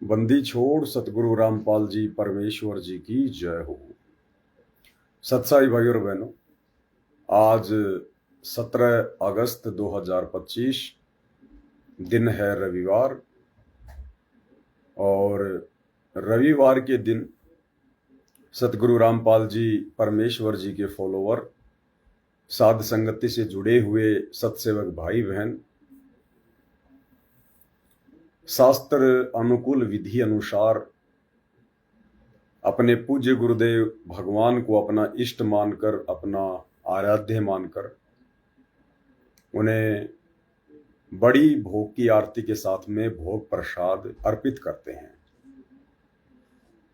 बंदी छोड़ सतगुरु रामपाल जी परमेश्वर जी की जय हो। सत्साई भाई और बहनों, आज 17 अगस्त 2025 दिन है रविवार। और रविवार के दिन सतगुरु रामपाल जी परमेश्वर जी के फॉलोवर, साध संगति से जुड़े हुए सत्सेवक भाई बहन शास्त्र अनुकूल विधि अनुसार अपने पूज्य गुरुदेव भगवान को अपना इष्ट मानकर, अपना आराध्य मानकर उन्हें बड़ी भोग की आरती के साथ में भोग प्रसाद अर्पित करते हैं।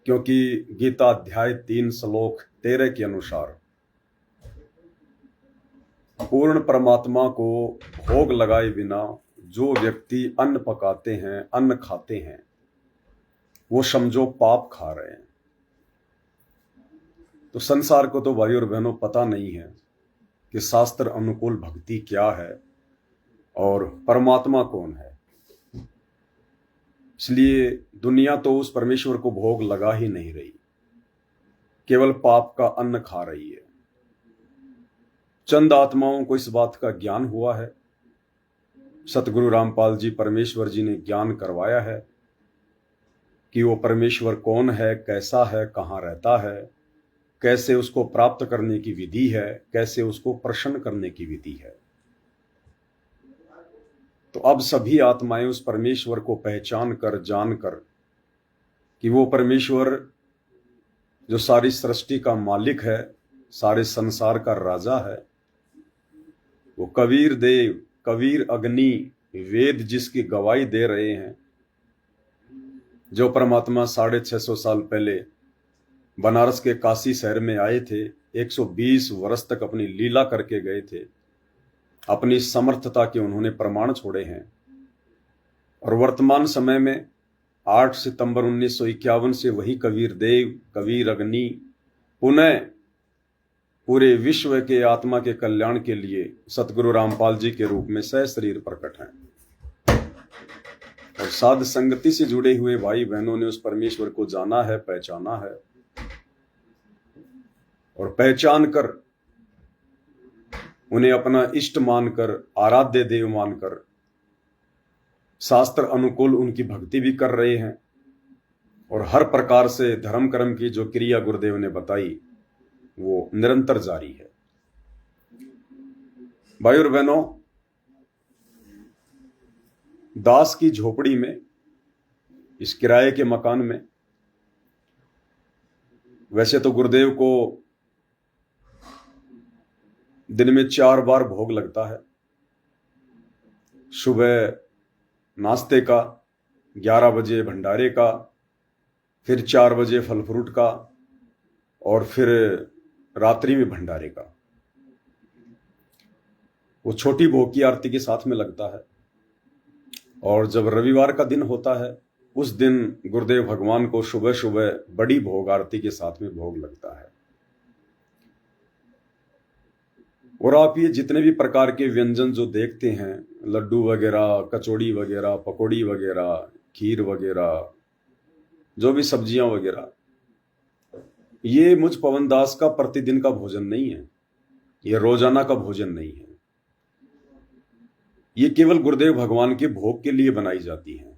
क्योंकि गीता अध्याय 3 श्लोक 13 के अनुसार पूर्ण परमात्मा को भोग लगाए बिना जो व्यक्ति अन्न पकाते हैं, अन्न खाते हैं, वो समझो पाप खा रहे हैं। तो संसार को तो भाई और बहनों पता नहीं है कि शास्त्र अनुकूल भक्ति क्या है और परमात्मा कौन है। इसलिए दुनिया तो उस परमेश्वर को भोग लगा ही नहीं रही, केवल पाप का अन्न खा रही है। चंद आत्माओं को इस बात का ज्ञान हुआ है। सतगुरु रामपाल जी परमेश्वर जी ने ज्ञान करवाया है कि वो परमेश्वर कौन है, कैसा है, कहाँ रहता है, कैसे उसको प्राप्त करने की विधि है, कैसे उसको प्रसन्न करने की विधि है। तो अब सभी आत्माएं उस परमेश्वर को पहचान कर, जान कर कि वो परमेश्वर जो सारी सृष्टि का मालिक है, सारे संसार का राजा है, वो कबीर देव, कबीर अग्नि, वेद जिसकी गवाही दे रहे हैं, जो परमात्मा 650 साल पहले बनारस के काशी शहर में आए थे, 120 वर्ष तक अपनी लीला करके गए थे, अपनी समर्थता के उन्होंने प्रमाण छोड़े हैं। और वर्तमान समय में 8 सितंबर 1951 से वही कबीर देव, कबीर अग्नि पुनः पूरे विश्व के आत्मा के कल्याण के लिए सतगुरु रामपाल जी के रूप में सशरीर प्रकट हैं। और साध संगति से जुड़े हुए भाई बहनों ने उस परमेश्वर को जाना है, पहचाना है, और पहचान कर उन्हें अपना इष्ट मानकर, आराध्य देव मानकर शास्त्र अनुकूल उनकी भक्ति भी कर रहे हैं। और हर प्रकार से धर्म कर्म की जो क्रिया गुरुदेव ने बताई वो निरंतर जारी है। भाई और बहनों, दास की झोपड़ी में, इस किराए के मकान में, वैसे तो गुरुदेव को दिन में 4 बार भोग लगता है। सुबह नाश्ते का, 11 बजे भंडारे का, फिर 4 बजे फल फ्रूट का, और फिर रात्रि में भंडारे का। वो छोटी भोग की आरती के साथ में लगता है। और जब रविवार का दिन होता है, उस दिन गुरुदेव भगवान को सुबह सुबह बड़ी भोग आरती के साथ में भोग लगता है। और आप ये जितने भी प्रकार के व्यंजन जो देखते हैं, लड्डू वगैरह, कचौड़ी वगैरह, पकौड़ी वगैरह, खीर वगैरह, जो भी सब्जियां वगैरह, ये मुझ पवन दास का प्रतिदिन का भोजन नहीं है, ये रोजाना का भोजन नहीं है। ये केवल गुरुदेव भगवान के भोग के लिए बनाई जाती है।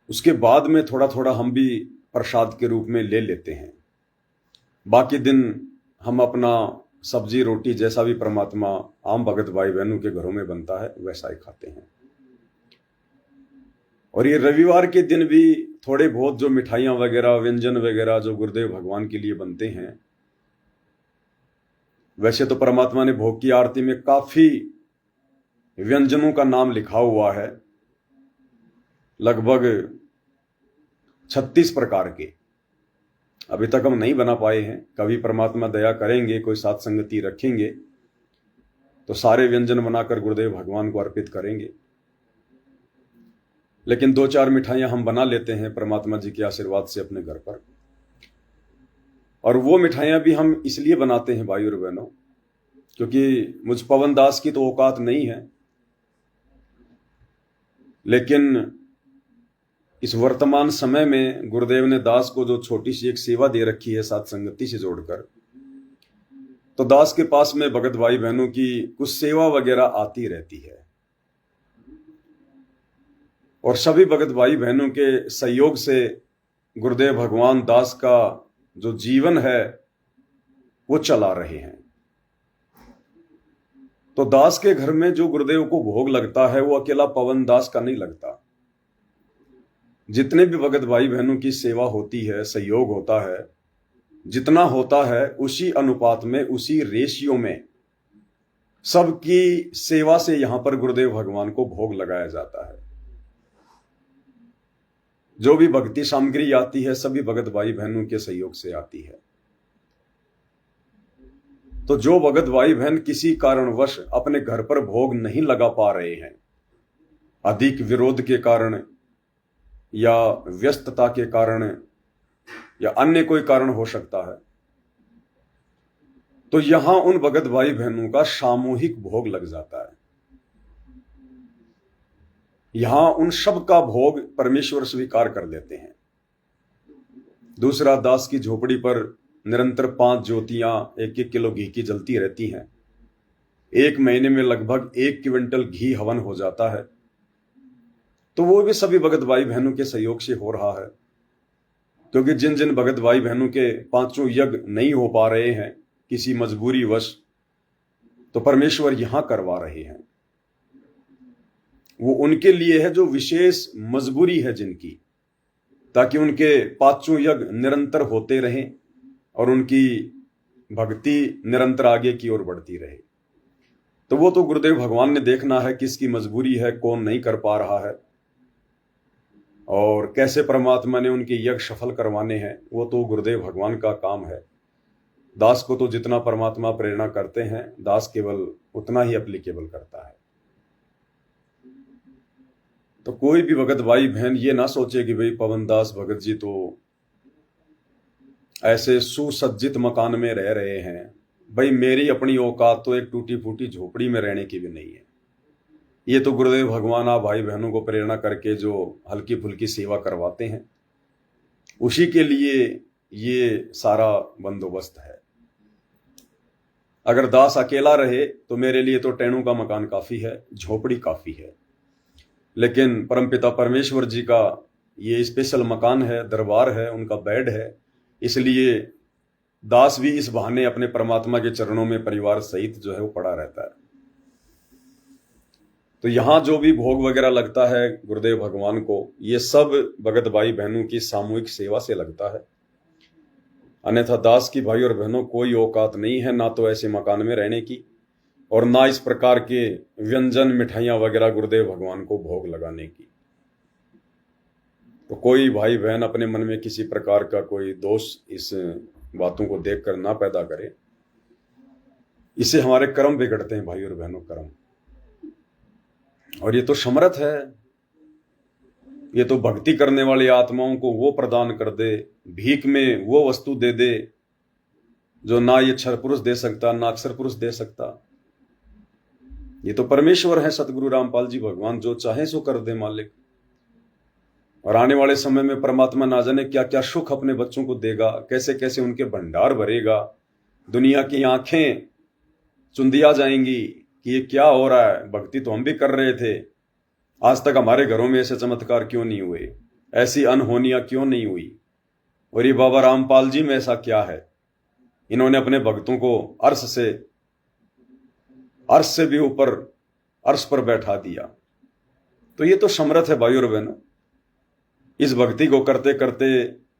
उसके बाद में थोड़ा थोड़ा हम भी प्रसाद के रूप में ले लेते हैं। बाकी दिन हम अपना सब्जी रोटी जैसा भी परमात्मा आम भगत भाई बहनों के घरों में बनता है वैसा ही खाते हैं। और ये रविवार के दिन भी थोड़े बहुत जो मिठाइयां वगैरह, व्यंजन वगैरह जो गुरुदेव भगवान के लिए बनते हैं, वैसे तो परमात्मा ने भोग की आरती में काफी व्यंजनों का नाम लिखा हुआ है, लगभग 36 प्रकार के। अभी तक हम नहीं बना पाए हैं। कभी परमात्मा दया करेंगे, कोई साथ संगति रखेंगे तो सारे व्यंजन बनाकर गुरुदेव भगवान को अर्पित करेंगे। लेकिन 2-4 मिठाइयां हम बना लेते हैं परमात्मा जी के आशीर्वाद से अपने घर पर। और वो मिठाइयां भी हम इसलिए बनाते हैं भाई और बहनों, क्योंकि मुझ पवन दास की तो औकात नहीं है लेकिन इस वर्तमान समय में गुरुदेव ने दास को जो छोटी सी एक सेवा दे रखी है साथ संगति से जोड़कर, तो दास के पास में भगत भाई बहनों की कुछ सेवा वगैरह आती रहती है और सभी भगत भाई बहनों के सहयोग से गुरुदेव भगवान दास का जो जीवन है वो चला रहे हैं। तो दास के घर में जो गुरुदेव को भोग लगता है वो अकेला पवन दास का नहीं लगता। जितने भी भगत भाई बहनों की सेवा होती है, सहयोग होता है, जितना होता है उसी अनुपात में, उसी रेशियो में सबकी सेवा से यहां पर गुरुदेव भगवान को भोग लगाया जाता है। जो भी भक्ति सामग्री आती है सभी भगत भाई बहनों के सहयोग से आती है। तो जो भगत भाई बहन किसी कारणवश अपने घर पर भोग नहीं लगा पा रहे हैं, अधिक विरोध के कारण या व्यस्तता के कारण या अन्य कोई कारण हो सकता है, तो यहां उन भगत भाई बहनों का सामूहिक भोग लग जाता है। यहां उन सब का भोग परमेश्वर स्वीकार कर देते हैं। दूसरा, दास की झोपड़ी पर निरंतर 5 ज्योतियां 1-1 किलो घी की जलती रहती हैं। 1 महीने में लगभग 1 क्विंटल घी हवन हो जाता है। तो वो भी सभी भगत भाई बहनों के सहयोग से हो रहा है, क्योंकि जिन जिन भगत भाई बहनों के 5 यज्ञ नहीं हो पा रहे हैं किसी मजबूरी वश, तो परमेश्वर यहां करवा रहे हैं। वो उनके लिए है जो विशेष मजबूरी है जिनकी, ताकि उनके 5 यज्ञ निरंतर होते रहें और उनकी भक्ति निरंतर आगे की ओर बढ़ती रहे। तो वो तो गुरुदेव भगवान ने देखना है किसकी मजबूरी है, कौन नहीं कर पा रहा है और कैसे परमात्मा ने उनके यज्ञ सफल करवाने हैं, वो तो गुरुदेव भगवान का काम है। दास को तो जितना परमात्मा प्रेरणा करते हैं, दास केवल उतना ही एप्लीकेबल करता है। तो कोई भी भगत भाई बहन ये ना सोचे कि भाई पवन दास भगत जी तो ऐसे सुसज्जित मकान में रह रहे हैं, भाई मेरी अपनी औकात तो एक टूटी फूटी झोपड़ी में रहने की भी नहीं है। ये तो गुरुदेव भगवान आप भाई बहनों को प्रेरणा करके जो हल्की फुल्की सेवा करवाते हैं, उसी के लिए ये सारा बंदोबस्त है। अगर दास अकेला रहे तो मेरे लिए तो टेनों का मकान काफी है, झोपड़ी काफी है। लेकिन परमपिता परमेश्वर जी का ये स्पेशल मकान है, दरबार है, उनका बेड है, इसलिए दास भी इस बहाने अपने परमात्मा के चरणों में परिवार सहित जो है वो पड़ा रहता है। तो यहां जो भी भोग वगैरह लगता है गुरुदेव भगवान को, ये सब भगत भाई बहनों की सामूहिक सेवा से लगता है। अन्यथा दास की भाई और बहनों कोई औकात नहीं है ना तो ऐसे मकान में रहने की और ना इस प्रकार के व्यंजन मिठाइयां वगैरह गुरुदेव भगवान को भोग लगाने की। तो कोई भाई बहन अपने मन में किसी प्रकार का कोई दोष इस बातों को देखकर ना पैदा करे। इससे हमारे कर्म बिगड़ते हैं भाई और बहनों, कर्म। और ये तो समर्थ है, ये तो भक्ति करने वाली आत्माओं को वो प्रदान कर दे, भीख में वो वस्तु दे दे जो ना ये क्षर पुरुष दे सकता ना अक्षर पुरुष दे सकता। ये तो परमेश्वर है, सतगुरु रामपाल जी भगवान, जो चाहे सो कर दे मालिक। और आने वाले समय में परमात्मा ना जाने क्या क्या सुख अपने बच्चों को देगा, कैसे कैसे उनके भंडार भरेगा। दुनिया की आंखें चुंदिया जाएंगी कि ये क्या हो रहा है, भक्ति तो हम भी कर रहे थे, आज तक हमारे घरों में ऐसे चमत्कार क्यों नहीं हुए, ऐसी अनहोनियां क्यों नहीं हुई, और ये बाबा रामपाल जी में ऐसा क्या है, इन्होंने अपने भक्तों को अर्श से भी ऊपर अर्श पर बैठा दिया। तो ये तो समर्थ है भाई और बहनों। इस भक्ति को करते करते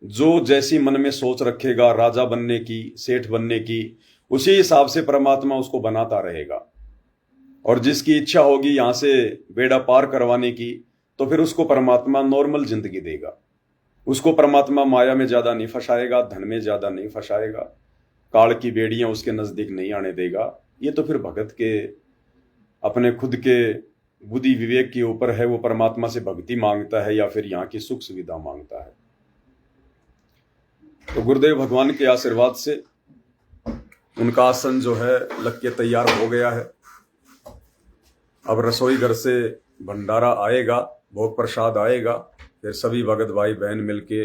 जो जैसी मन में सोच रखेगा राजा बनने की, सेठ बनने की, उसी हिसाब से परमात्मा उसको बनाता रहेगा। और जिसकी इच्छा होगी यहां से बेड़ा पार करवाने की, तो फिर उसको परमात्मा नॉर्मल जिंदगी देगा। उसको परमात्मा माया में ज्यादा नहीं फंसाएगा, धन में ज्यादा नहीं फंसाएगा, काल की बेड़ियां उसके नजदीक नहीं आने देगा। ये तो फिर भगत के अपने खुद के बुद्धि विवेक के ऊपर है, वो परमात्मा से भक्ति मांगता है या फिर यहाँ की सुख सुविधा मांगता है। तो गुरुदेव भगवान के आशीर्वाद से उनका आसन जो है लग के तैयार हो गया है। अब रसोई घर से भंडारा आएगा, भोग प्रसाद आएगा, फिर सभी भगत भाई बहन मिलके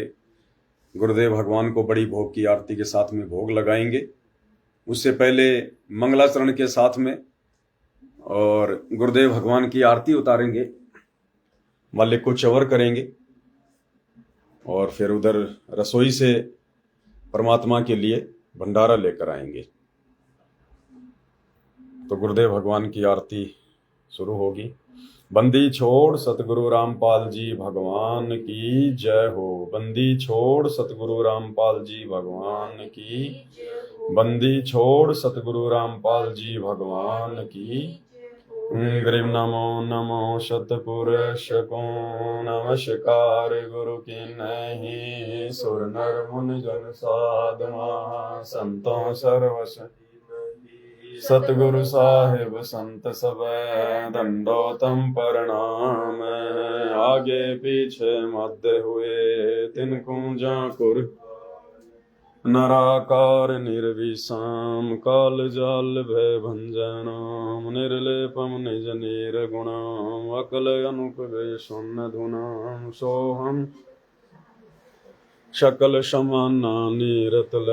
गुरुदेव भगवान को बड़ी भोग की आरती के साथ में भोग लगाएंगे। उससे पहले मंगलाचरण के साथ में और गुरुदेव भगवान की आरती उतारेंगे, मालिक को चवर करेंगे और फिर उधर रसोई से परमात्मा के लिए भंडारा लेकर आएंगे। तो गुरुदेव भगवान की आरती शुरू होगी। बंदी छोड़ सतगुरु रामपाल जी भगवान की जय हो। बंदी छोड़ सतगुरु रामपाल जी भगवान की। बंदी छोड़ सतगुरु रामपाल जी भगवान की। ग्रीम नमो नमो सतपुरुष को नमस्कार गुरु की नहीं। सुर नर मुनि जन साध महा संतों सर्वस सतगुरु साहिब संत सब दंडोतम प्रणाम। आगे पीछे मध्य हुए तिनको जाकुर नराकार निर्विषाम। काल जाल भय भंजनाम। निर्लेपम निज निर्गुणाम। अकल अनुपवेशम धुनाम। सोहम शकल समाना नीरतल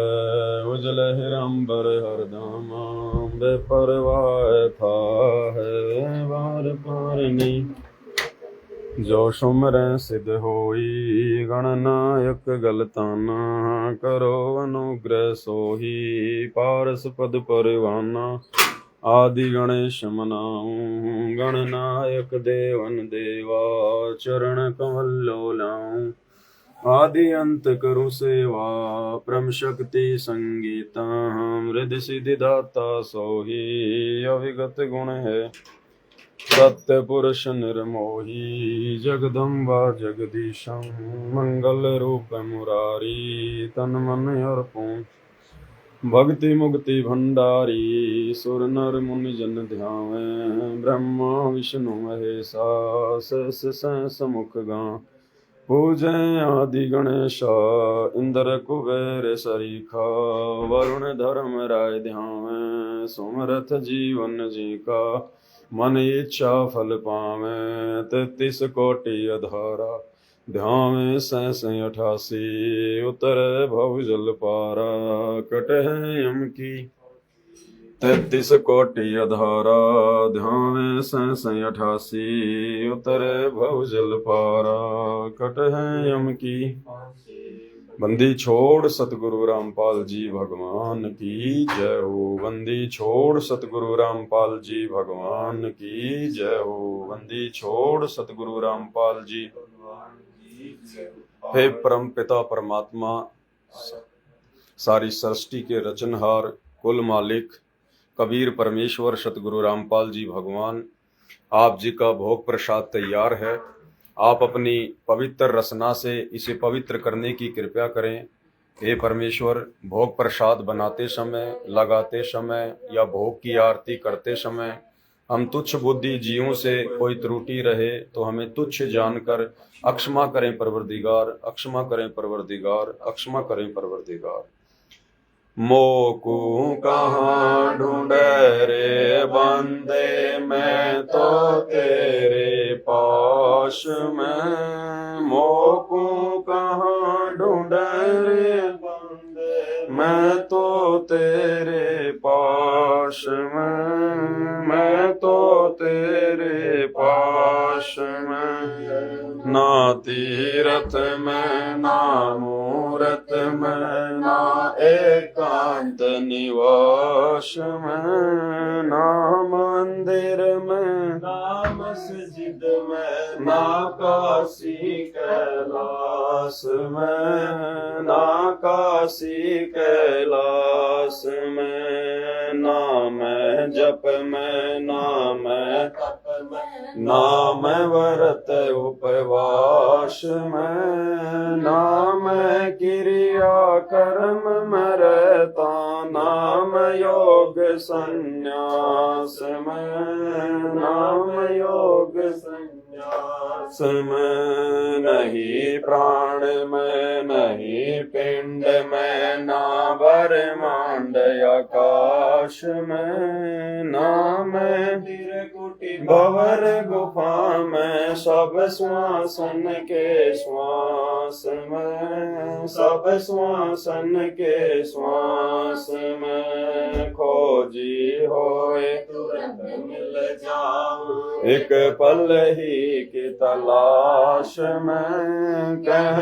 उजल हिरंबर हरदामा। बेपरवाह था है बार पारनी। जो सुमरै सिद्ध होई गणनायक गलताना। करो अनुग्रह सोही पारस पद परवाना। आदि गणेश मनाऊं गणनायक देवन देवा। चरण कमल लोलाऊं आदि अंत करु सेवा। परम शक्ति संगीता मृद सिद्धि दाता सोही। अविगत गुण है सत्य पुरुष निर्मोही। जगदम्बा जगदीशं मंगल रूप मुरारी। तन मन अर्पण भक्ति मुक्ति भंडारी। सुर नर मुनि जन ध्यान। ब्रह्मा विष्णु महेशा सहस सहस मुख गां। पूजय आदि गणेशा इंद्र कुबेर सरीखा। वरुण धर्म राय ध्यान। सुमरथ जीवन जी का मन इच्छा फल पावे। 33 कोटि अधारा ध्यान सहस 88। उतर भव जल पारा कटह यम की। 33 कोटि अधारा ध्यान सहस 88। उतर भव जल पारा कटह यम की। बंदी छोड़ सतगुरु रामपाल जी भगवान की जय हो। बंदी छोड़ सतगुरु रामपाल जी भगवान की जय हो। बंदी छोड़ सतगुरु रामपाल जी। हे परम पिता परमात्मा, सारी सृष्टि के रचनहार कुल मालिक कबीर परमेश्वर सतगुरु रामपाल जी भगवान, आप जी का भोग प्रसाद तैयार है। आप अपनी पवित्र रसना से इसे पवित्र करने की कृपा करें। हे परमेश्वर, भोग प्रसाद बनाते समय, लगाते समय या भोग की आरती करते समय हम तुच्छ बुद्धि जीवों से कोई त्रुटि रहे तो हमें तुच्छ जानकर अक्षमा करें परवरदिगार। अक्षमा करें परवरदिगार। अक्षमा करें परवरदिगार। मोकू कहाँ ढूंढे रे बंदे, मैं तो तेरे पास में। मोकू कहाँ ढूंढे रे बंदे, मैं तो तेरे पास में। मैं तो तेरे पास में। ना तीरथ में ना मूरत में ना एकांत निवास में। ना मंदिर में ना मस्जिद में ना काशी कैलाश में। ना काशी कैलाश में। ना मैं जप में ना मैं तप में ना मैं व्रत उपवास में। ना मैं क्रिया कर्म में रहता ना मैं योग संन्यास में। नाम योग संन्यास में। नहीं प्राण में नहीं पिंड में ना ब्रह्मांड आकाश में। ना मैं कुटी भंवर गुफा में सब श्वासन के श्वास में, सब श्वासन के श्वास में खोजी होए तुरंत मिल जाऊं, एक पल ही की तलाश में। कह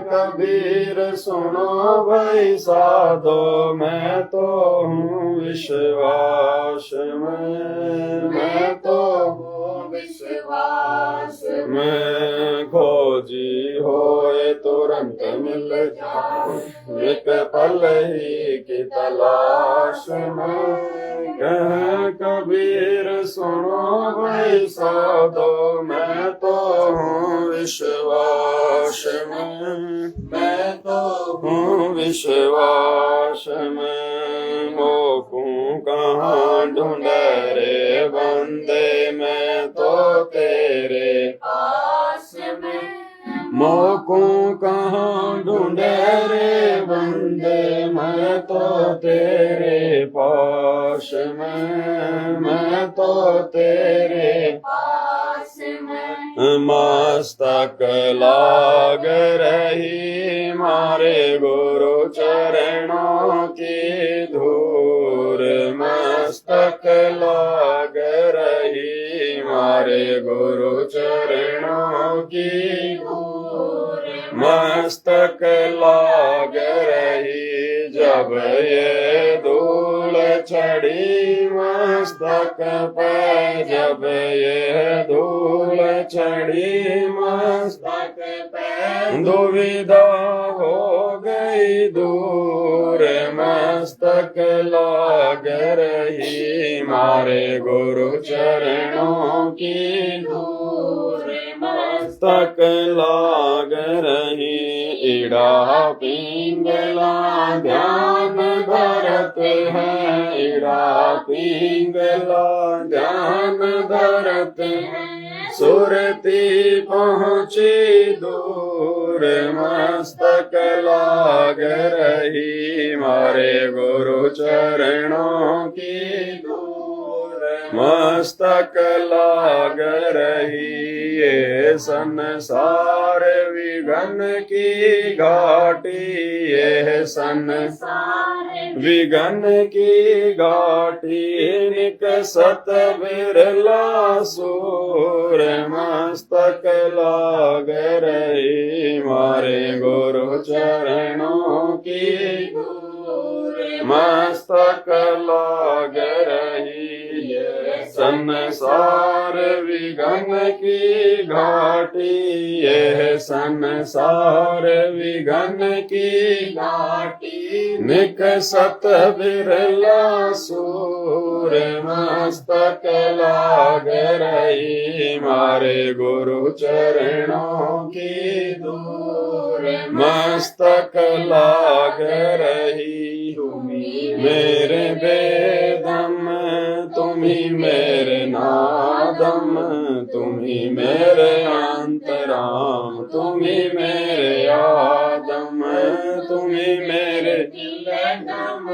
कबीर सुनो भाई साधो, मैं तो हूँ विश्वास में, मैं तो हूँ विश्वास में। खोजी होए तुरंत मिल जाऊं, एक पल ही की तलाश में। कह कबीर सुनो भाई साधो, मैं तो हूँ विश्वास में, मैं तो हूँ विश्वास में। मोकूं कहाँ ढूंढे रे बंदे, मैं तो तेरे पास में। मोकूं कहाँ ढूंढे रे बंदे, मैं तो तेरे पास में, मैं तो तेरे पास में। मस्तक लाग रही मारे गुरु चरणों की धूर, मस्तक लाग रही मारे गुरु चरणों की धूर, मस्तक लाग रही जब ये धूल चढ़ी मस्तक पे, जब ये धूल चढ़ी मस्तक पे। दुविधा हो गई दूर, मस्तक लाग रही मारे गुरु चरणों की धूर, मस्तक लाग रही। इड़ा पिंगला ध्यान धरत है, इड़ा पिंगला ध्यान धरत है। सुरती पहुँची दूर, मस्तक लाग रही मारे गुरु चरणों की धूर, मस्तक लाग रही। ये संसार विघन की घाटी, ये संसार विघन की घाटी। निकसत बिरला सूर, मस्तक लाग रही मारे गुरु चरणों की धूर, मस्तक लाग रही। ये संसार विघन की घाटी, ये संसार विघन की घाटी। निकसत बिरला सूर, मस्तक लाग रही मारे गुरु चरणों की धूर, मस्तक लाग रही। तुम्ही मेरे बेदम, तुम्ही मेरे नादम, तुम्ही मेरे अंतराम, तुम्ही मेरे आदम, तुम्ही मेरे दिलदम,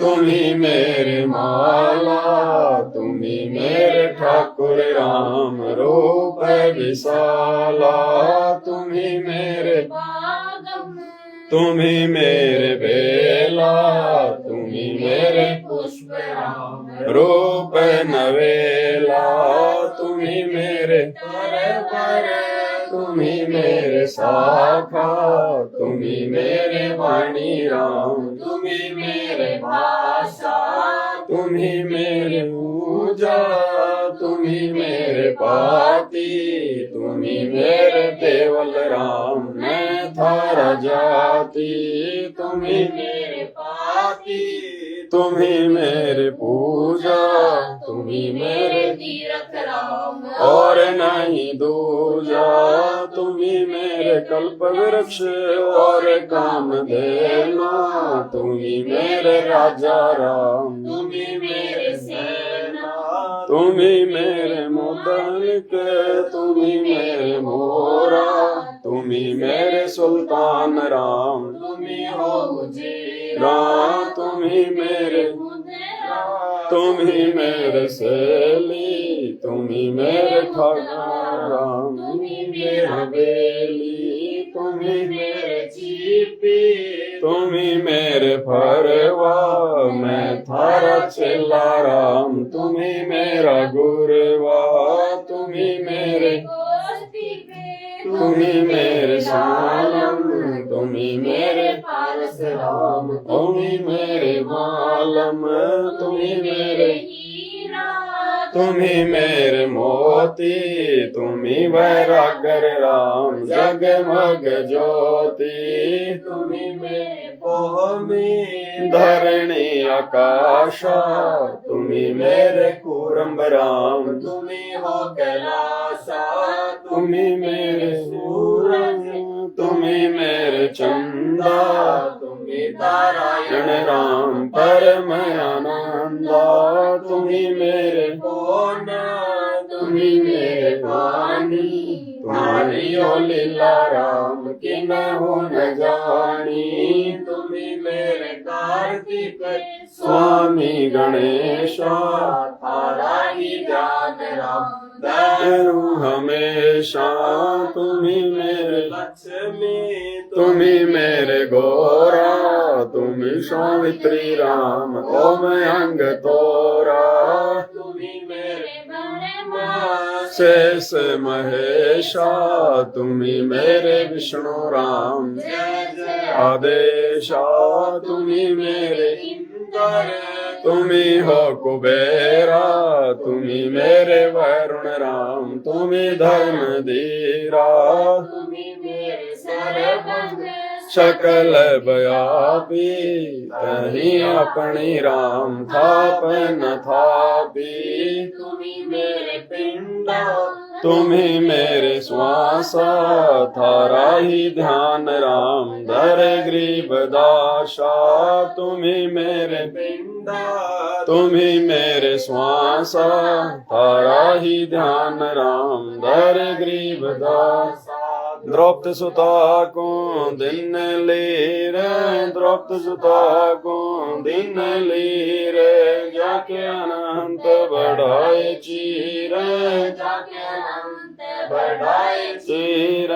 तुम्ही मेरे माला, तुम्ही मेरे ठाकुर राम रूप विशाला। तुम्ही मेरे बागम, तुम्ही मेरे बेला, तुम्ही मेरे पुष्प राम रूप नवेला। तुम्ही मेरे तरवर, तुम्ही मेरे शाखा, तुम्ही मेरे वाणी राम, तुम्ही मेरे भाषा, तुम्ही मेरे ऊजा, तुम्ही मेरे पाती, तुम्ही मेरे देवल राम, मैं थारा जाति। तुम्ही मेरे पाती, तुम्ही मेरे पूजा, तुम्ही मेरे तीरथ राम, और नहीं दूजा। तुम्ही मेरे कल्प वृक्ष और कामधेनु, तुम्ही मेरे राजा राम, तुम्ही मेरे सेना, तुम्ही मेरे मुदलिक, तुम्ही मेरे मोरा, तुम्ही मेरे सुल्तान राम, तुम्ही हो मुजीरा। तुम्ही मेरे, तुम्ही मेरे सैली, तुम्ही मेरे ठाकुर राम, तुम्ही मेरा बेली, तुम्ही मेरे जीपी, तुम्ही मेरे फरवा, मैं थारा चेला राम, तुम्ही मेरा गुरवा, तुम्ही मेरे तुम्ही मेरे सालम, तुम्ही मेरे पारस राम, तुम्ही मेरे मालम, तुम्ही मेरे तुम्ही मेरे मोती, तुम्ही वैरागर राम, जगमग ज्योति, तुम्ही मेरे भूमि धरणी आकाशा, तुम्ही मेरे कुरंब राम, तुम्ही हो कैलासा, तुम्ही मेरे सूरज, तुम्ही मेरे चंदा, तुम्ही नारायण राम परम आनंदा, तुम्ही मेरे कोना, तुम्ही मेरे वाणी, तुम्हारी ओ लीला राम कि न हो न जानी, तुम्ही मेरे कार्तिक स्वामी गणेशा, थारा ही ध्यान राम धरू हमेशा, तुम्ही मेरे लक्ष्मी, तुम्ही मेरे गोरा, तुम्ही सौमित्री राम ओम अंग तोरा, तुम्ही मेरे शेष महेशा, तुम्ही मेरे विष्णु राम आदेशा, तुम्ही मेरे इंद्र, तुम्ही हो कुबेरा, तुम्ही मेरे वरुण राम, तुम्ही धर्म धीरा, तुम्ही मेरे सर्वंग सकल व्यापी, तही अपनी राम थाप न थापी, तुम्ही मेरे पिंडा, तुम्ही मेरे श्वासा, थारा ही ध्यान राम धर ग्रीव दाशा, तुम्ही मेरे पिंडा, तुम्ही मेरे श्वासा, थारा ही ध्यान राम धर ग्रीव दासा, द्रौपद सुता को दिन लीर, द्रौपद सुता को दिन लीर, जाके अनंत बढ़ाए चीर, जाके अनंत बढ़ाए चीर,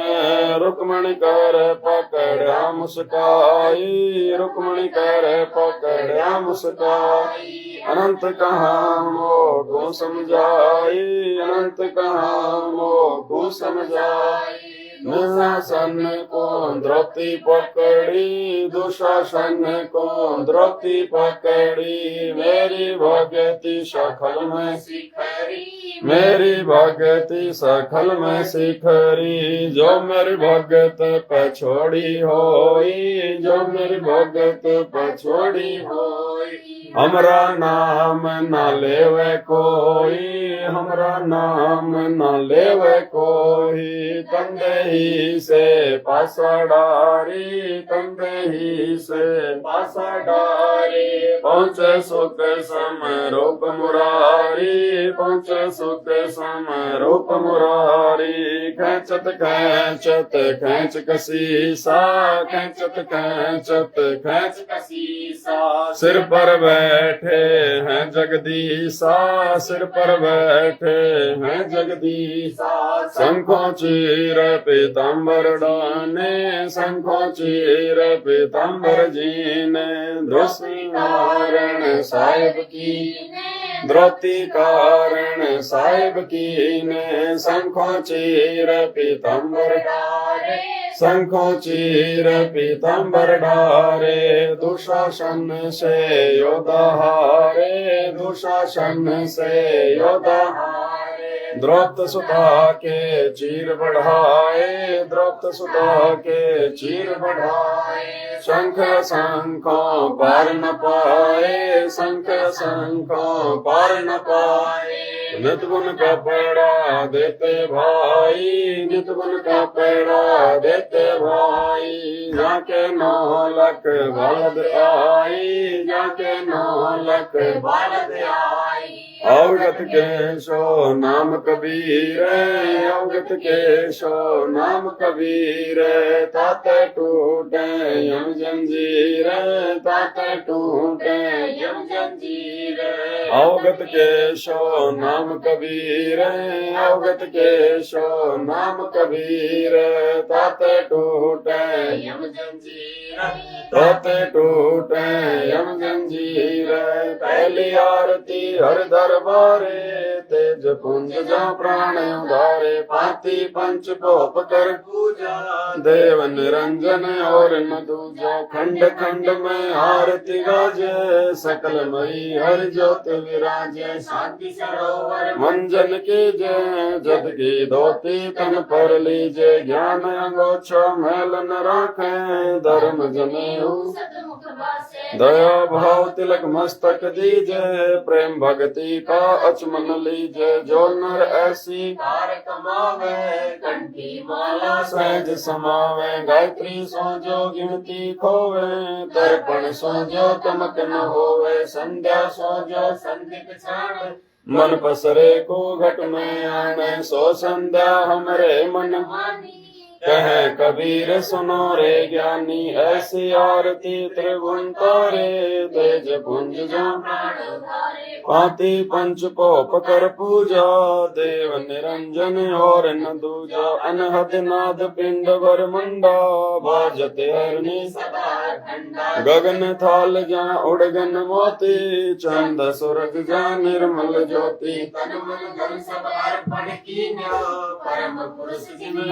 रुक्मणी कर पकड़ा मुस्काई, रुक्मणी कर पकड़ा मुस्काई, अनंत कहाँ मोह को समझाई, अनंत कहाँ मोह को समझाई, दुशासन को द्रौपदी पकड़ी, दुशासन को द्रौपदी पकड़ी, मेरी भगति सखल में शिखरी, मेरी भगति सखल में शिखरी, जो मेरी भगत पछोड़ी होई, जो मेरी भगत पछोड़ी होई, हमरा नाम न लेवे कोई, हमरा नाम न लेवे कोई, तंदे ही से पासडारी, तंदे ही से पासडारी, पहुँचे सुख समरूप मुरारी, पहुँचे सुख समरूप मुरारी, खेचत खेचत खेच कसीसा, खेचत खेचत खेच कसीसा, सिर पर बैठे हैं जगदीशा, सिर पर बैठे हैं जगदीशा, शंखों चीर पीताम्बर डाने, शंखों चीर पीताम्बर जीने, द्रौपदी कारण साहिब की, द्रौपदी कारण साहिब की ने, शंखों चीर पीताम्बर डारे, शंखों चीर पीताम्बर डारे, दुशासन से योद्धा हारे, दुशासन से योद्धा हारे, द्रौपद सुता के चीर बढ़ाए, द्रौपद सुता के चीर बढ़ाए, शंख शंखों पार न पाए, शंख शंखों पार न पाए, नित गुण का पेड़ा देते भाई, नित गुण का पेड़ा देते भाई, जाके नौलक बलद आई, जाके नौलक बलद आई, अवगत के सो नाम कबीर, अवगत अवगत केशव नाम कबीर ताते टूटे यम जंजीर ताते टूटे यम जंजीर अवगत केशव नाम कबीर अवगत केशव नाम कबीर ताते टूटे यम जंजीर ताते टूटे यम जंजीर पहली आरती हर दरबारे तेज पुंज जा प्राण उधारे पाती पंच पोप कर पूजा देव निरंजन और न दूजा खंड खंड में आरती गाजे सकल मई हर ज्योत विराजे शांति सरोवर मंजन कीजे जद की धोती तन पर लीजे ज्ञान अंगोछा मैल न राखे धर्म जनेऊ दया भाव तिलक मस्तक दीजे प्रेम भक्ति का अचमन लीजे जो नर ऐसी कार कमावे कंठी माला सहज समावे गायत्री सो जो गिनती खोवे दर्पण सो जो तमक न होवे संध्या सो जो संदिप छाड़ मन पसरे को घट में आने सो संध्या हमरे मन मानी कहे कबीर सुनो रे ज्ञानी ऐसी आरती त्रिभुवन तारे तेज पुंज जो पाती पंच पोप कर पूजा देव निरंजन और न दूजा अनहद नाद पिंड वर मंडा बाजते हरनी गगन थाल जा उड़गन मोती चंद सूरज जा निर्मल ज्योति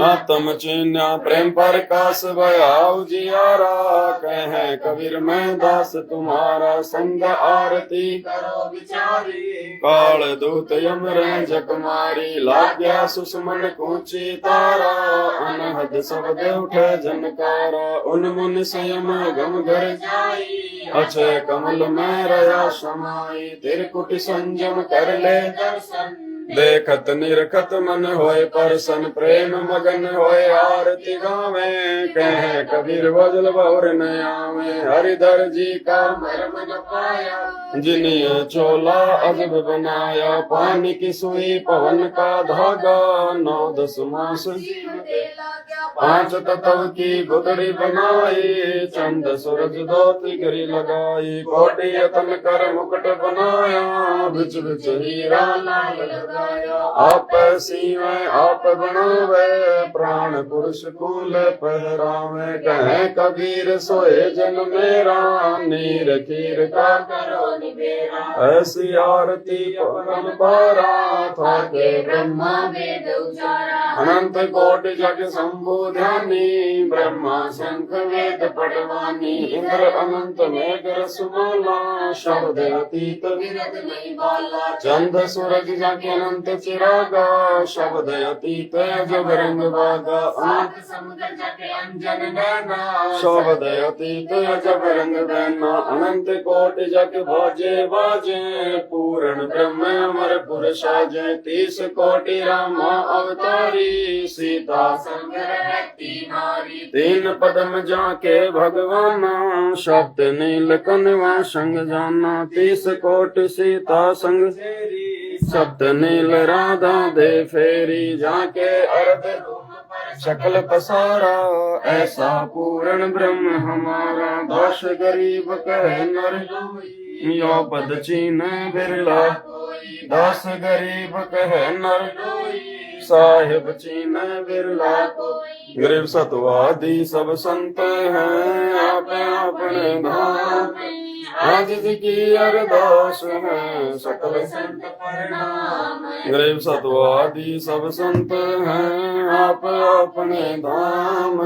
आत्म चिन्ह प्रेम प्रकाश भयाउ जियारा कहे कबीर मैं दास तुम्हारा संग आरती करो विचारी काल दूत यम रंज कुमारी लाग्या सुषमन कूची तारा अनहद शब्द उठे जनकारा उन मुन संयम गम घर जाई अक्षय कमल में रया समाई तिरकुट संयम कर ले दर्शन देखत निरखत मन होए परसन प्रेम मगन होए आरती गावे कहे कबीर बजल बहुर न आवे हरिधर जी का मर्म न पाया जिन्हें चोला अजब बनाया पानी की सुई पवन का धागा 9-10 मास 5 तत्व की गुदड़ी बनाई चंद सूरज धोती गिरी लगाई कोटि यतन कर मुकुट बनाया बिच बिच हीरा लाल लगाया आप सीवे आप बनावे प्राण पुरुष कूल पहरावे कहे कबीर सोए जन मेरा नीर खीर का करो निबेरा ऐसी आरती परम पारा था के ब्रह्मा वेद उचारा अनंत कोटि जग शंभु ध्यानी ब्रह्मा शंख वेद पटवानी इंद्र अनंत मेघ रसमाला शब्द अतीत विरद नहीं बाला चंद सूरज जग अनंत चिरागा शब्द अतीत जब रंग बागा आठ समुद्र जग अंजन नैना शब्द अतीत जब रंग नैना अनंत कोटि जग बाजे बाजे पूर्ण ब्रह्म अमर पुरुष साजे 30 कोटि रामा अवतारी सीता संग रहती नारी 3 पदम जाके भगवाना शब्द नील कनवा संग जाना 30 कोटि सीता संग शब्द नील राधा दे फेरी जाके अर्ध सकल पसारा ऐसा पूर्ण ब्रह्म हमारा 10 गरीब कहे नर यो पद चीन बिरला 10 गरीब कहे नर साहिब चीन बिरला गरीब सतवादी सब संत हैं आप अपने धाम आज की अरदास है सकल संत प्रणाम गरीब सतवादी सब संत हैं आप अपने धाम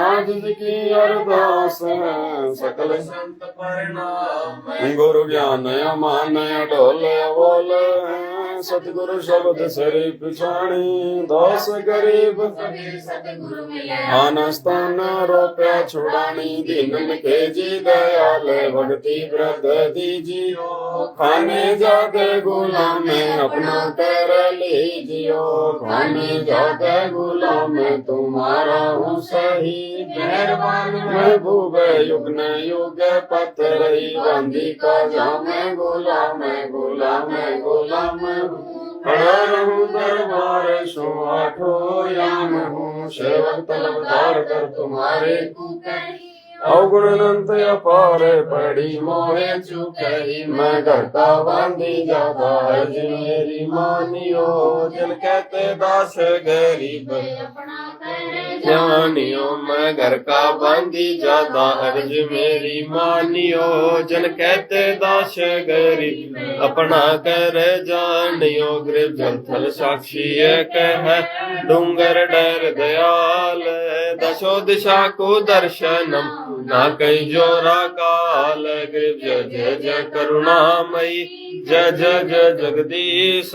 आज की अरदास है सकल संत प्रणाम गुरु ज्ञान अमान अडोल बोल सतगुरु शब्द सरी पिछाणी 10 गरीब आनस्तान रोप्या छुड़ानी दीनन के जी दयाल भक्ति व्रत दीजियो खाने जाते गुलाम में अपना कर लीजियो खाने जाते गुलाम में तुम्हारा हूँ सही मेहरबान महबूब युग न युग पत्थर ही बंदी का जाम गुलाम गुलाम गुलाम रहूं दरबार सो आठो याम हूँ, सेवक तलबदार कर तुम्हारे, अवगुण अनंत अपार पड़ी मोहे चुकई, मैं घर का बांधी जाता अर्ज मेरी मानियो, जन कहते दास गरीब जानियो, मैं घर का बांधी जाता अर्ज मेरी मानियो, जन कहते दास गरीब अपना कर जानियो, गृह जल थल साक्षी कह डूंगर डर दयाल, दशो दिशा को दर्शनम ना कई जोरा काल, गृह जय जय जय करुणामयी, जय जय जय जगदीश,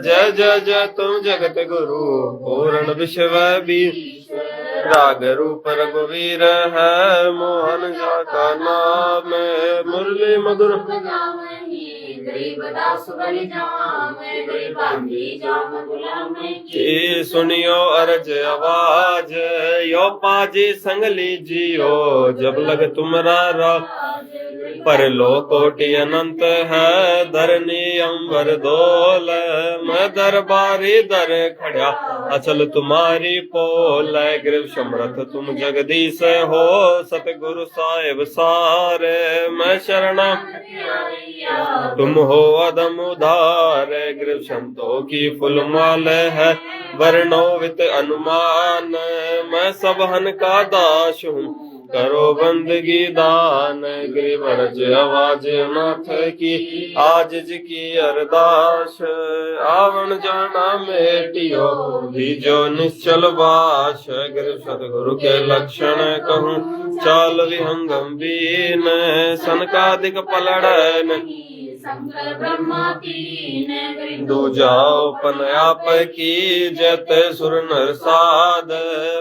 जय जय जय तुम जगत गुरु पूर्ण विश्व भी, राग रूप रघुवीर है मोहन जा का नाम, मुरली मधुर की सुनियो अर्ज आवाज, यो पाजी संग लीजियो, जब लग तुमरा राज, पर लो कोटि अनंत है धरनी अंबर दोल, मैं दरबारी दर खड़ा अचल तुम्हारी पोल, गृह समर्थ तुम जगदीश हो, सतगुरु साहेब सारे, मैं शरणा तुम हो अदम उधार, गृह संतों की फुलमाल है वर्णोवित अनुमान, मैं सबहन का दास हूँ करो बंदगी दान, गृह अर्ज आवाज नाथ की आज जी की अरदास, आवन जाना मेटियो जो निश्चल वास, गृह सतगुरु के लक्षण कहूँ चाल विहंगम बीन, सनकादिक पलड़न शंकर ब्रह्मा तीन, दूजाओ पन आप की जत सुर नर साध,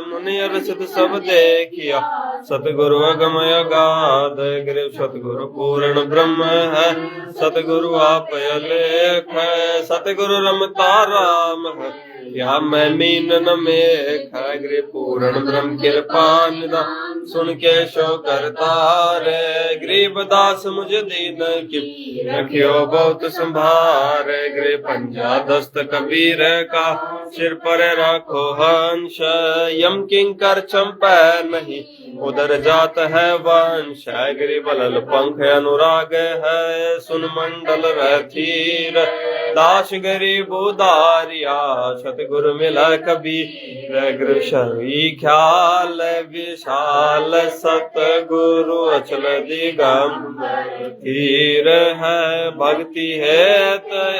मुनि रसित सब देखिया सतगुरु अगमय गाध, गृह सतगुरु पूर्ण ब्रह्म है, सतगुरु आप अलेख है, सतगुरु रमता राम है, या मैं मीन न मेख, गृह पूर्ण ब्रह्म कृपा निधान, सुन के शो करता रे, गरीब दास मुझ दीन की रखियो बहुत संभार, गृह पंजा दस्त कबीर का सिर पर रखो हंस, यम किंकर चंपै नहीं उधर जात है वंश, गृह बलल पंख अनुराग है, सुन मंडल रथीर, दास गरीब उदारिया सतगुरु मिला कबीर, गृह शरी ख्याल विशाल, सतगुरु अचल दिगंबर धीर है, भक्ति है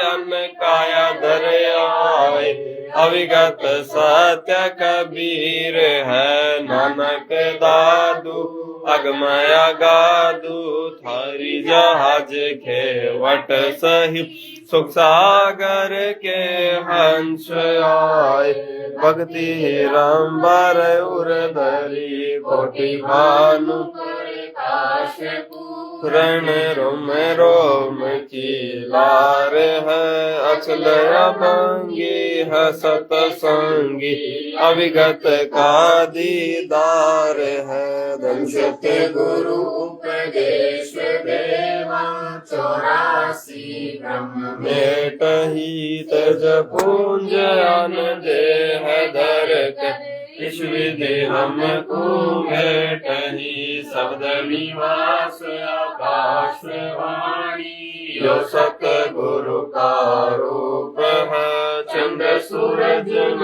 अन्न काया धर आए, अविगत सत्य कबीर है, नानक दादू अगमय गादू, थारी जहाज खेवट सही सुख सागर के हंस आए, भक्ति राम बार उर्धरी कोटि भानु रण रोम रोम की लार है, अचल अभंगी है सतसंगी, अविगत का दीदार है, दंशत गुरु उपदेश देवा, 84 ब्रह्म मेटहि तज पुंज अन देह धर कर, इस विधि हमको भेटहि, शब्द निवास आकाश वाणी, जो सतगुरु का रूप है, चंद्र सूरज न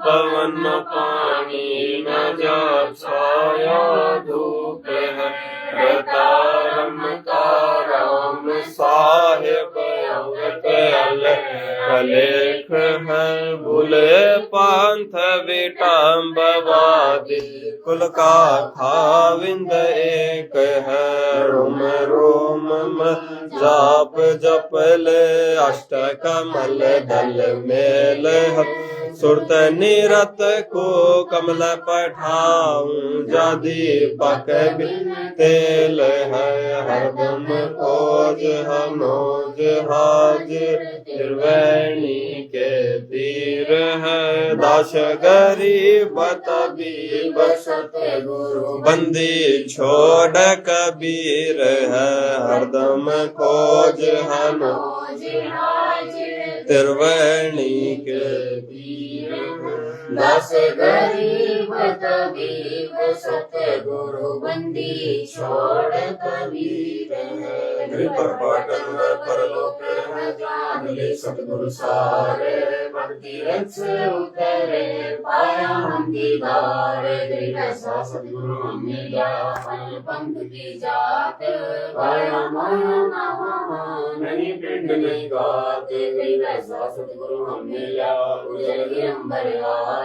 पवन पानी, न जब छाया धूप है, रतारम ताराम साहेब अवगत अलेख है, भूले पंथ विटम्बवादी, कुल का खाविंद एक है, रोम रोम जाप जप ले अष्ट कमल दल मेल, सुरत निरत को कमल पठाऊं, जादी पक तेल है, हरदम खोज मनोज हाज, त्रिवेणी के तीर है, दास गरीब तबीब सतगुरु बंदी छोड़ कबीर है, हरदम खोज मनोज हाज, त्रिवेणी के तीर दस गरीब तबीब सतगुरु बंदी छोड़ कबीर है। पर पाटन व परलोक है जान ले सतगुरु सारे भक्ति रस उतरे पाया हम दीदार गरीब ऐसा सतगुरु हम मिला फल पंथ की जात पाया माया नहीं पिंड नहीं गात गरीब ऐसा सतगुरु हम मिला उजल गिरंबर याद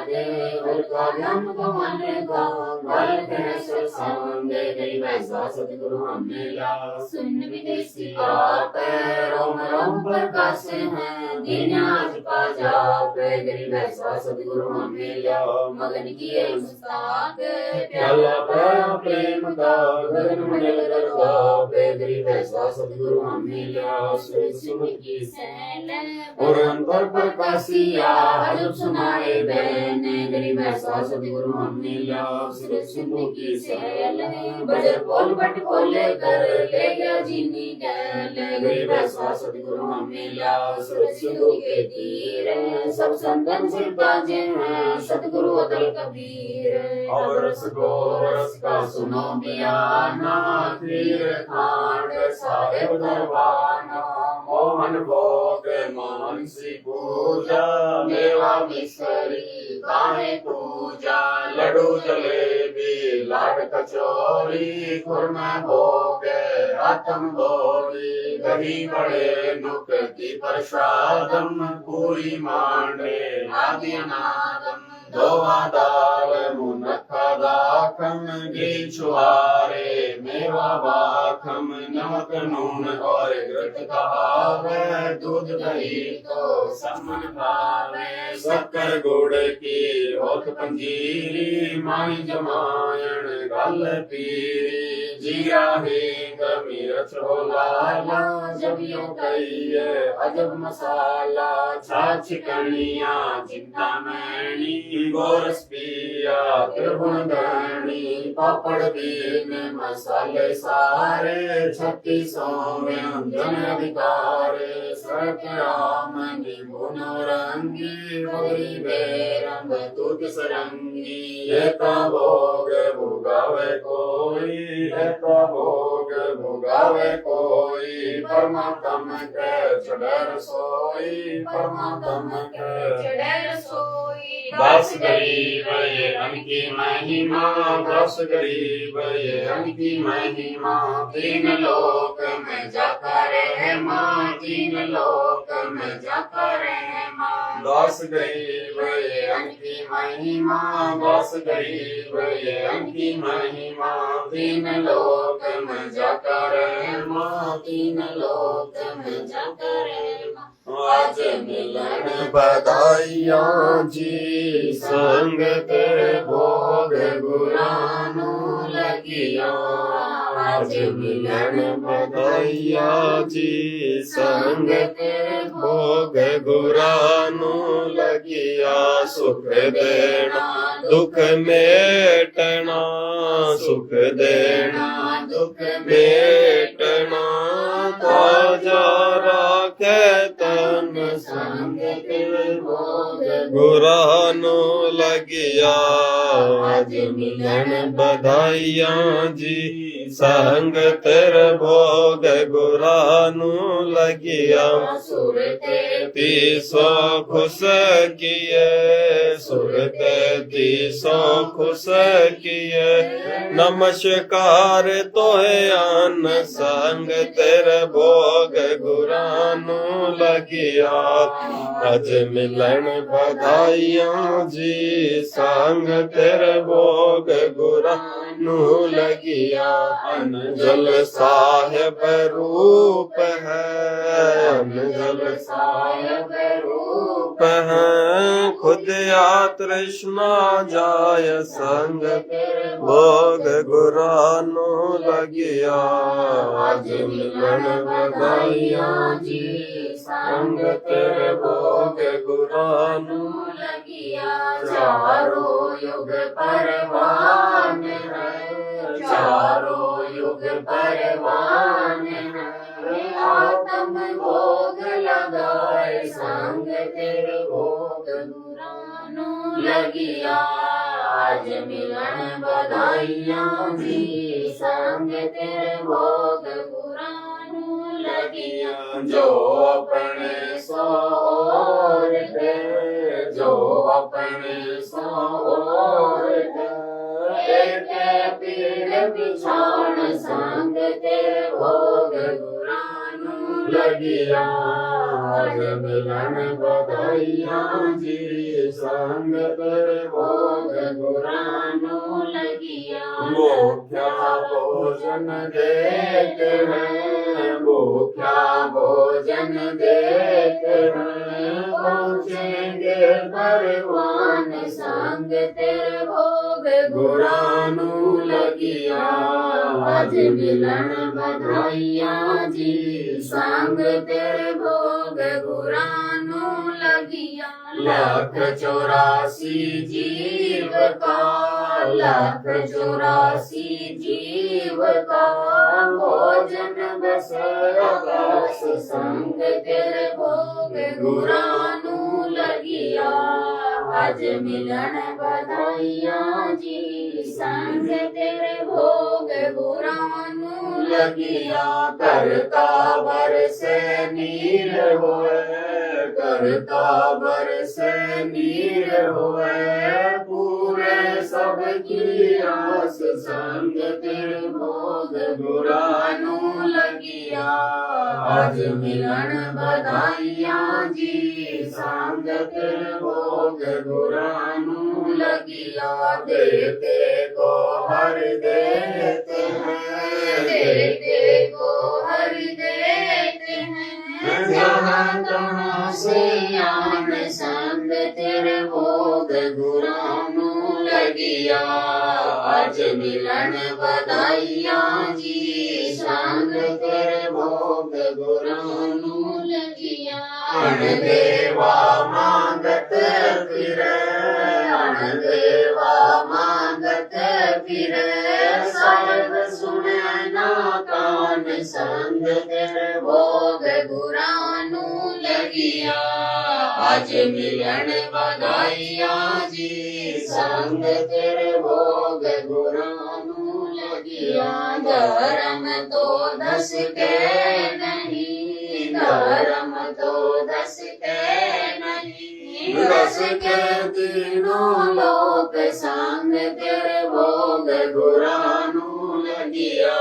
उनका ज्ञान को मन का भारत है सुरसांग गरीब ऐसा सतगुरु हम मिला सुन विदेशी आप रोम रोम प्रकाश है दीन आज पा जाप गरीब ऐसा सतगुरु हम मिला मगन किए मुस्ताक प्याला पाया प्रेम का गगन मंडल गरबा गरीब ऐसा सतगुरु हम मिला सुर सिंह की सैल और अंतर प्रकाशिया अजब सुनाए बैन गरीब ऐसा सतगुरु हम मिला सुर सिंह की सैल बजर बोल बट खोले कर ले गया जीनी गैल गरीब ऐसा सतगुरु हम मिला सुर सिंह के तीर सब संतन से बाजे हैं सतगुरु अदल कबीर अब रस को रस का सुनो बियाना तीर खांड साहेब दरबाना मोहन भोग मानसी पूजा मेवा मिसरी काहे पूजा लड्डू जलेबी लाड कचौरी खुरमा भोग आतम बोरी दही बड़े नुक्ति प्रसादम पूरी मांडे आदि अनादम दोवा दाल मुनक्खा दाखम घी छुआरे मेवा बाखम नमक नून और घृत कहावे दूध दही तो समन भावे शक्कर गुड़ की होत पंजीरी माई जमायण गल पीरी जीरा हींग मिर्च हो लाला जब यो कहिए अजब मसाला छाछ कनिया चिंता मैनी गोरस पिया त्रिगुण गणी पापड़ बीन मसाले सारे 36 व्यंजन अधिकारे सरक आम नींबू नौरंगी बगरी बेरंग दूध सरंगी एका भोग भुगावे कोई एका भोग भुगावे कोई परमात्म के चढ़े रसोई परमात्म के चढ़े रसोई दस गरीब ये अनकी महिमा 10 गरीब ये अनकी महिमा 3 लोक में जाता रहे माँ 3 लोक में जाता रहे माँ 10 गरीब ये अनकी महिमा 10 गरीब ये अनकी महिमा 3 लोक में जाता रहे माँ 3 लोक में जाता रहे माँ आज मिलन बधाइयाँ जी संग तेरे भोग गुरानू लगिया आज मिलन बधाइयाँ जी संग तेरे भोग गुरानू लगिया सुख देना दुख मेटना सुख देना दुख मेटना ताजा राखे तन संग तेरे भोग गुरानो लगिया आज मिलन बधाइयाँ जी संग तेरे भोग गुरानो लगिया तीसो खुश किए सुरते तीसो खुश किए नमस्कार तोहे आन संग तेरे भोग गुरानो लगिया आज मिलन बधाइयाँ जी संग तेरे भोग गुरानो लगिया अनजल साहेब रूप है अनजल साहेब रूप है खुद या तृष्णा जाय संग भोग गुरानो लगिया आज मिलन बधाइयाँ जी संग तेरे भोग गुरानो लगिया चारों युग परवान है चारों युग परवान है आत्म भोग लगा ਗਾਏ ਸੰਗ ਤੇਰੇ ਭੋਗ ਗੁਰਾਂ ਨੂੰ ਲੱਗਿਆ ਅੱਜ ਮਿਲਣ ਵਧਾਈਆਂ ਜੀ ਸੰਗ ਤੇਰੇ ਭੋਗ ਗੁਰਾਂ ਨੂੰ ਲੱਗਿਆ ਜੋ ਆਪਣੇ ਸੋਰ ਦੇ ਜੋ ਆਪਣੇ ਸੋਰ ਦੇ ਏਕੇ ਪੀੜ ਪਿਛਾਣ ਸੰਗ ਤੇਰੇ ਭੋਗ ਗੁਰਾਂ ਨੂੰ ਲੱਗਿਆ ਅੱਜ ਮਿਲਣ ਵਧਾਈਆਂ ਜੀ ਸੰਗ ਤੇਰੇ ਭੋਗ ਗੁਰਾਂ ਨੂੰ ਲੱਗਿਆ ਭੁੱਖਿਆ ਭੋਜਨ ਦੇ ਕੇ ਮੈਂ ਭੁੱਖਿਆ ਭੋਜਨ ਦੇ ਕੇ ਮੈਂ ਪਹੁੰਚेंगे ਪਰਵਾਨ ਸੰਗ ਤੇਰੇ ਭੋਗ ਗੁਰਾਂ ਨੂੰ ਲੱਗਿਆ ਅੱਜ ਮਿਲਣ ਵਧਾਈਆਂ ਜੀ ਸੰਗ ਤੇਰੇ ਭੋਗ ਗੁਰਾਂ ਨੂੰ ਲੱਗਿਆ ਲੱਖ 84 ਜੀਵ ਕਾ ਲੱਖ 84 ਜੀਵ ਕਾ ਭੋਜਨ ਬਸ ਆਕਾਸ ਸੰਗ ਤੇਰੇ ਭੋਗ ਗੁਰਾਂ ਨੂੰ ਲੱਗਿਆ ਅੱਜ ਮਿਲਣ ਵਧਾਈਆਂ ਜੀ ਸੰਗ ਤੇਰੇ ਭੋਗ ਗੁਰਾਂ ਨੂੰ ਲੱਗਿਆ ਕਰਤਾ ਬਰਸੇ ਨੀਰ ਹੋਏ ਕਰਤਾ ਬਰਸੇ ਨੀਰ ਹੋਏ ਪੂਰੇ ਸਭ ਕੀ ਆਸ ਸੰਗ ਤੇਰੇ ਭੋਗ ਗੁਰਾਂ ਨੂੰ ਲੱਗਿਆ ਅੱਜ ਮਿਲਣ ਵਧਾਈਆਂ ਜੀ ਸੰਗ ਤੇਰੇ ਭੋਗ ਗੁਰਾਂ ਨੂੰ ਲੱਗਿਆ ਦੇਤੇ ਕੋ ਹਰ ਦੇਤੇ हैं देते को हर देते हैं जहाँ तहाँ से आन संग तेरे भोग गुਰਾਂ ਨੂੰ ਲੱਗਿਆ ਅੱਜ ਮਿਲਣ ਵਧਾਈਆਂ ਜੀ ਸੰਗ ਤੇਰੇ ਭੋਗ ਗੁਰਾਂ ਨੂੰ ਲੱਗਿਆ ਅਣ ਦੇਵਾ ਮੰਗਤ ਫਿਰੇ ਅਣ ਦੇਵਾ ਮੰਗਤ ਫਿਰੇ ਸਰਬ ਸੁਣੇ ਨਾ ਕਾਨ ਸੰਗ ਤੇਰੇ ਭੋਗ ਗੁਰਾਂ ਨੂੰ ਲੱਗਿਆ ਅੱਜ ਮਿਲਣ ਵਧਾਈਆਂ ਜੀ ਸੰਗ ਤੇਰੇ ਭੋਗ ਗੁਰਾਂ ਨੂੰ ਲੱਗਿਆ ਧਰਮ ਤੋਂ ਦੱਸ ਕੇ ਨਹੀਂ ਧਰਮ ਤੋਂ ਦੱਸ ਕੇ ਨਹੀਂ ਦੱਸ ਕੇ तीनों लोक संग तेरे भोग गुਰਾਂ ਨੂੰ ਲੱਗਿਆ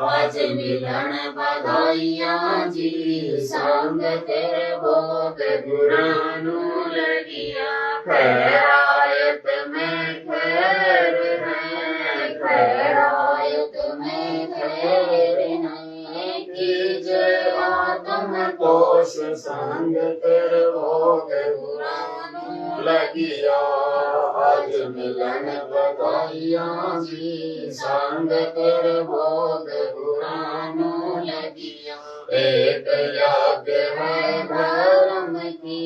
ਅੱਜ ਮਿਲਣ ਵਧਾਈਆਂ ਜੀ ਸੰਗ ਤੇਰੇ ਭੋਗ ਗੁਰਾਂ ਨੂੰ ਲੱਗਿਆ ਖੈਰਾਇਤ में खैर है खैरायत में खैर है कीजे आत्म तोष संग तेरे भोग गुਰਾਂ ਨੂੰ ਲੱਗਿਆ ਅੱਜ ਮਿਲਣ ਵਧਾਈਆਂ ਜੀ ਸੰਗ ਤੇਰੇ ਭੋਗ ਗੁਰਾਂ ਨੂੰ ਲੱਗਿਆ एक याद है धर्म की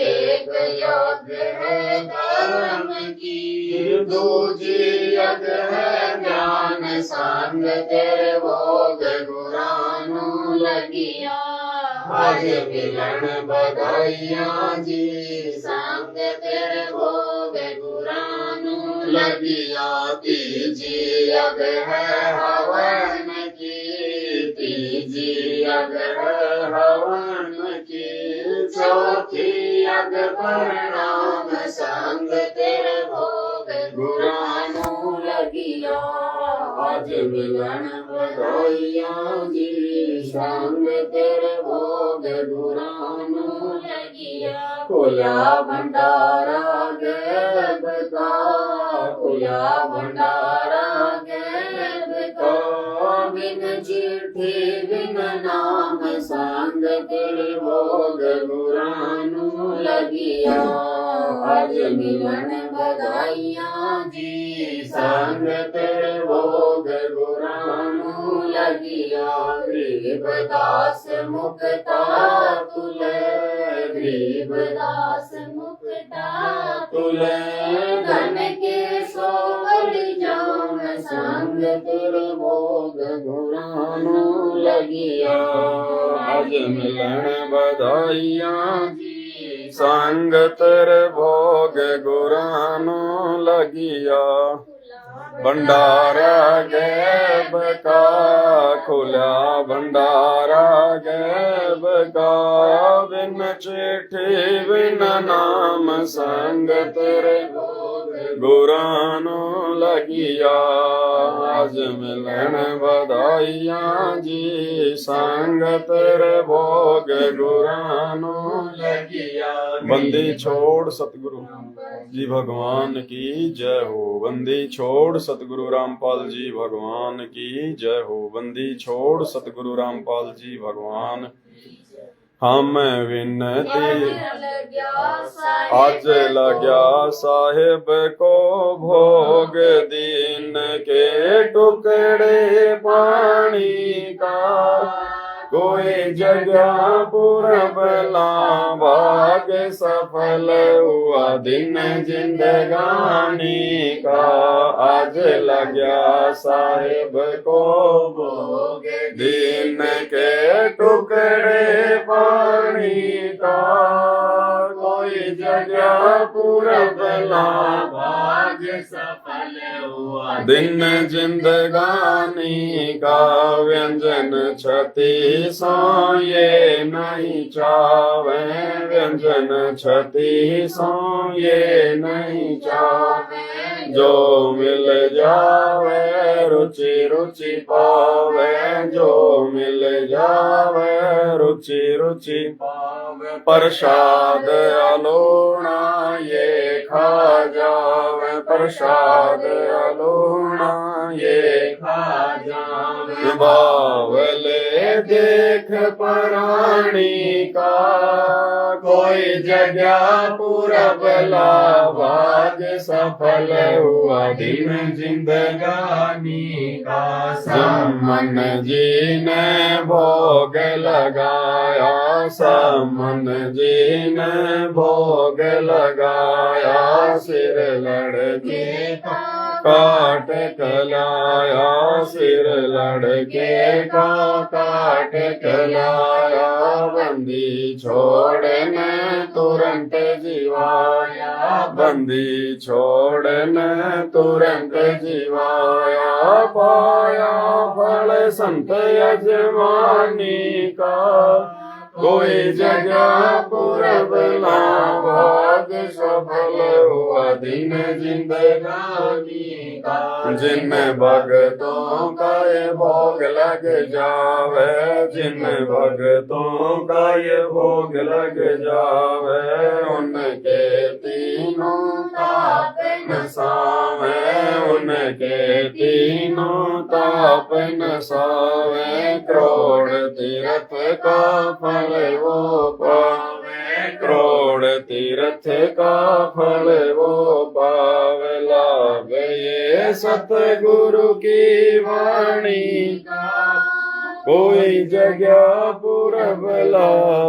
एक याद है धर्म की दूजी याद है ज्ञान संग तेरे भोग गुਰਾਂ ਨੂੰ ਲੱਗਿਆ ਅੱਜ ਮਿਲਣ ਵਧਾਈਆਂ ਜੀ ਸੰਗ ਤੇਰੇ ਭੋਗ ਗੁਰਾਂ ਨੂੰ ਲੱਗਿਆ ਤੀਜੀ ਅਗ ਹੈ ਹਵਨ ਕੀ ਤੀਜੀ ਅਗ ਹੈ ਹਵਨ ਕੀ ਚੌਥੀ ਅਗ ਪ੍ਰਣਾਮ ਸੰਗ ਤੇਰੇ ਭੋਗ ਗੁਰਾਂ ਨੂੰ ਲੱਗਿਆ ਅੱਜ ਮਿਲਣ ਵਧਾਈਆਂ ਜੀ ਸੰਗ ਤੇਰੇ ਭੋਗ ਗੁਰਾਂ ਨੂੰ ਲੱਗਿਆ ਖੋਲਿਆ ਭੰਡਾਰਾ ਗੈਬ ਕਾ ਖੋਲਿਆ ਭੰਡਾਰਾ ਗੈਬ ਕਾ ਬਿਨ ਚਿੱਠੀ ਬਿਨ ਨਾਮ ਸੰਗ ਤੇਰੇ ਭੋਗ ਗੁਰਾਂ ਨੂੰ ਲੱਗਿਆ ਅੱਜ ਮਿਲਣ ਵਧਾਈਆਂ ਜੀ ਸੰਗ ਤੇਰੇ ਭੋਗ ਗੁਰਾਂ ਨੂੰ ਲੱਗਿਆ ਗਰੀਬ ਦਾਸ ਮੁਕਤਾ ਤੁਲੇ ਗਰੀਬ ਦਾਸ ਮੁਕਤਾ ਤੁਲੇ ਧਨ ਕੇ ਸੋਵਲ ਜਾਮ ਸੰਗ ਤੇਰੇ ਭੋਗ ਗੁਰਾਂ ਨੂੰ ਲੱਗਿਆ आज मिलन बधाइया संगत रे भोग गुरानो लगिया भंडारा गैब का खुला भंडारा गैब का बिन चिट्ठी बिन नाम संगत रे गुरानो लगिया आज मिलन बधाइया जी संगत रे भोग गुरानो लगिया बंदी छोड़ सतगुरु जी भगवान की जय हो बंदी छोड़ सतगुरु रामपाल जी भगवान की जय हो बंदी छोड़ सतगुरु रामपाल जी भगवान हम विनती आज लग्या साहिब को भोग दीन के टुकड़े पानी का कोई जगह पूरब भाग सफल हुआ दिन जिंदगानी का आज लग्या साहिब को भोग दिन के टुकड़े पानी का कोई जगह पूरब भाग सफल हुआ दिन जिंदगानी का व्यंजन छति सो ये नहीं चावे व्यंजन छति सो ये नहीं चावे जो मिल जावे रुचि रुचि पावे जो मिल जावे रुचि रुचि पावे प्रसाद अलोना ये खा जावे प्रसाद अलोना ये खा जावे बावले देख प्राणी का कोई जगह पूरब भाग सफल हुआ दिन जिंदगानी का समन जी ने भोग लगाया समन जी ने भोग लगाया सिर लड़के काट कलाया सिर लड़के का काट कलाया बंदी छोड़ने तुरंत जीवाया बंदी छोड़ने तुरंत जीवाया पाया फल संत यजमानी का कोई जगह पूरब भाग सफल हुआ दिन जिंदगानी का जिन भगतों का ये भोग लग जावे जिन भगतों का ये भोग लग जावे उनके तीनों ताप नसावे उनके तीनों ताप नसावे करोड़ तीर्थ का फल वो पावे करोड़ तीर्थ का फल वो पावे लाभ ये सतगुरु की वाणी का कोई जगह पूरब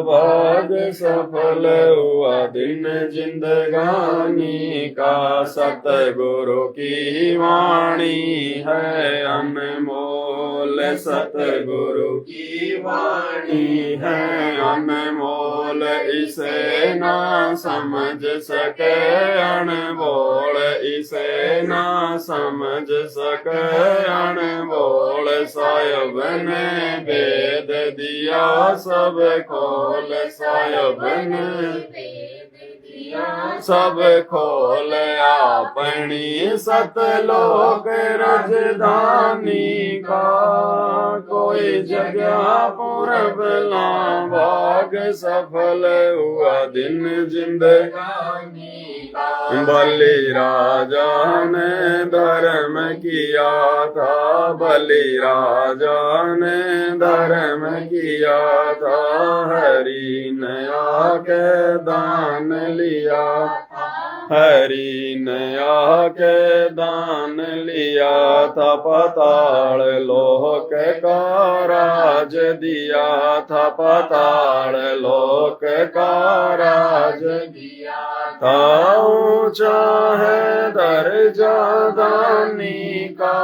भाग सफल हुआ दिन जिंदगानी का सतगुरु की वाणी है अनमोल सतगुरु की वाणी है अनमोल इसे ना समझ सके अनमोल इसे ना समझ सके अनमोल साहिब ने वेद दिया सब खोल साहिब ने सब खोल अपनी सतलोक राजधानी का कोई जगह पूरब भाग सफल हुआ दिन जिंदगानी बलि राजा ने धर्म किया था बलि राजा ने धर्म किया था हरि ने आके दान लिया हरि ने आके दान लिया था पाताल लोक का राज दिया था पाताल लोक का राज दिया ताऊ चाहे दर्जा दानी का,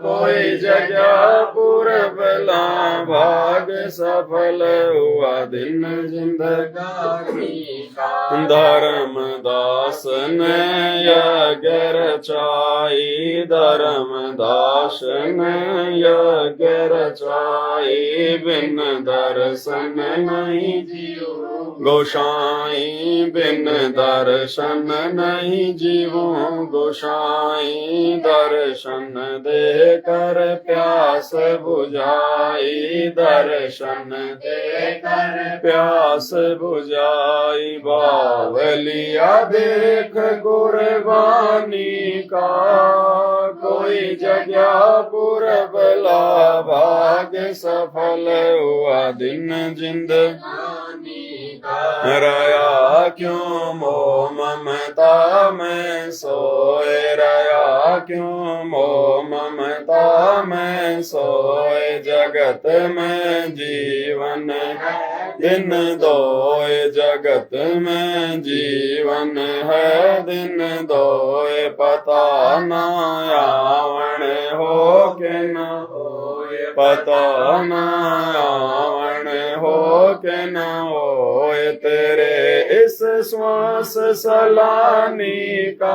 कोई जगह पूरबला भाग सफल हुआ दिन जिंदगानी का। धर्मदास ने यज्ञ रचाई, धर्मदास ने यज्ञ रचाई, बिन दर्शन नहीं जीव गोसाई, बिन दर्शन नहीं जीवों गोसाई। दर्शन दे कर प्यास बुझाई, दर्शन दे कर प्यास बुझाई। बावलिया देख कुर्बानी का, कोई जगह पूरबला भाग सफल हुआ दिन जिंदगानी का। रया क्यों मोह ममता में सोए, रया क्यों मोह ममता में सोए। जगत में जीवन है दिन दोए, जगत में जीवन है दिन दोए। पता न आवण हो के न होए, पता न आवण हो के न होए। तेरे इस श्वास सलानी का,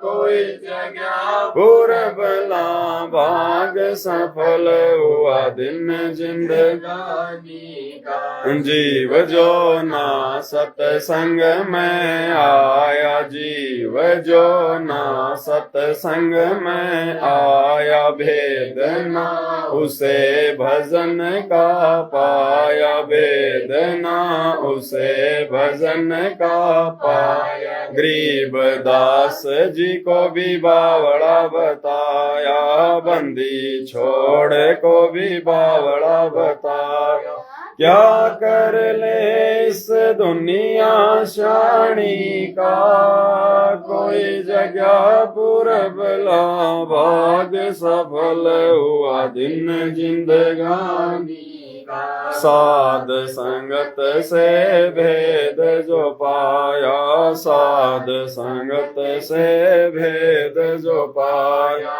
कोई जगह पूरबला भाग सफल हुआ दिन जिंदगानी का। जीव जो ना सत्संग में आया, जीव जो ना सत्संग में आया। भेद ना उसे भजन का पाया, भेद ना उसे भजन का पाया। गरीब दास जी को भी बावड़ा बताया, बंदी छोड़ को भी बावड़ा बताया। क्या कर ले इस दुनिया शानी का, कोई जगह पूरबला भाग सफल हुआ दिन जिंदगानी का। साध संगत से भेद जो पाया, साध संगत से भेद जो पाया।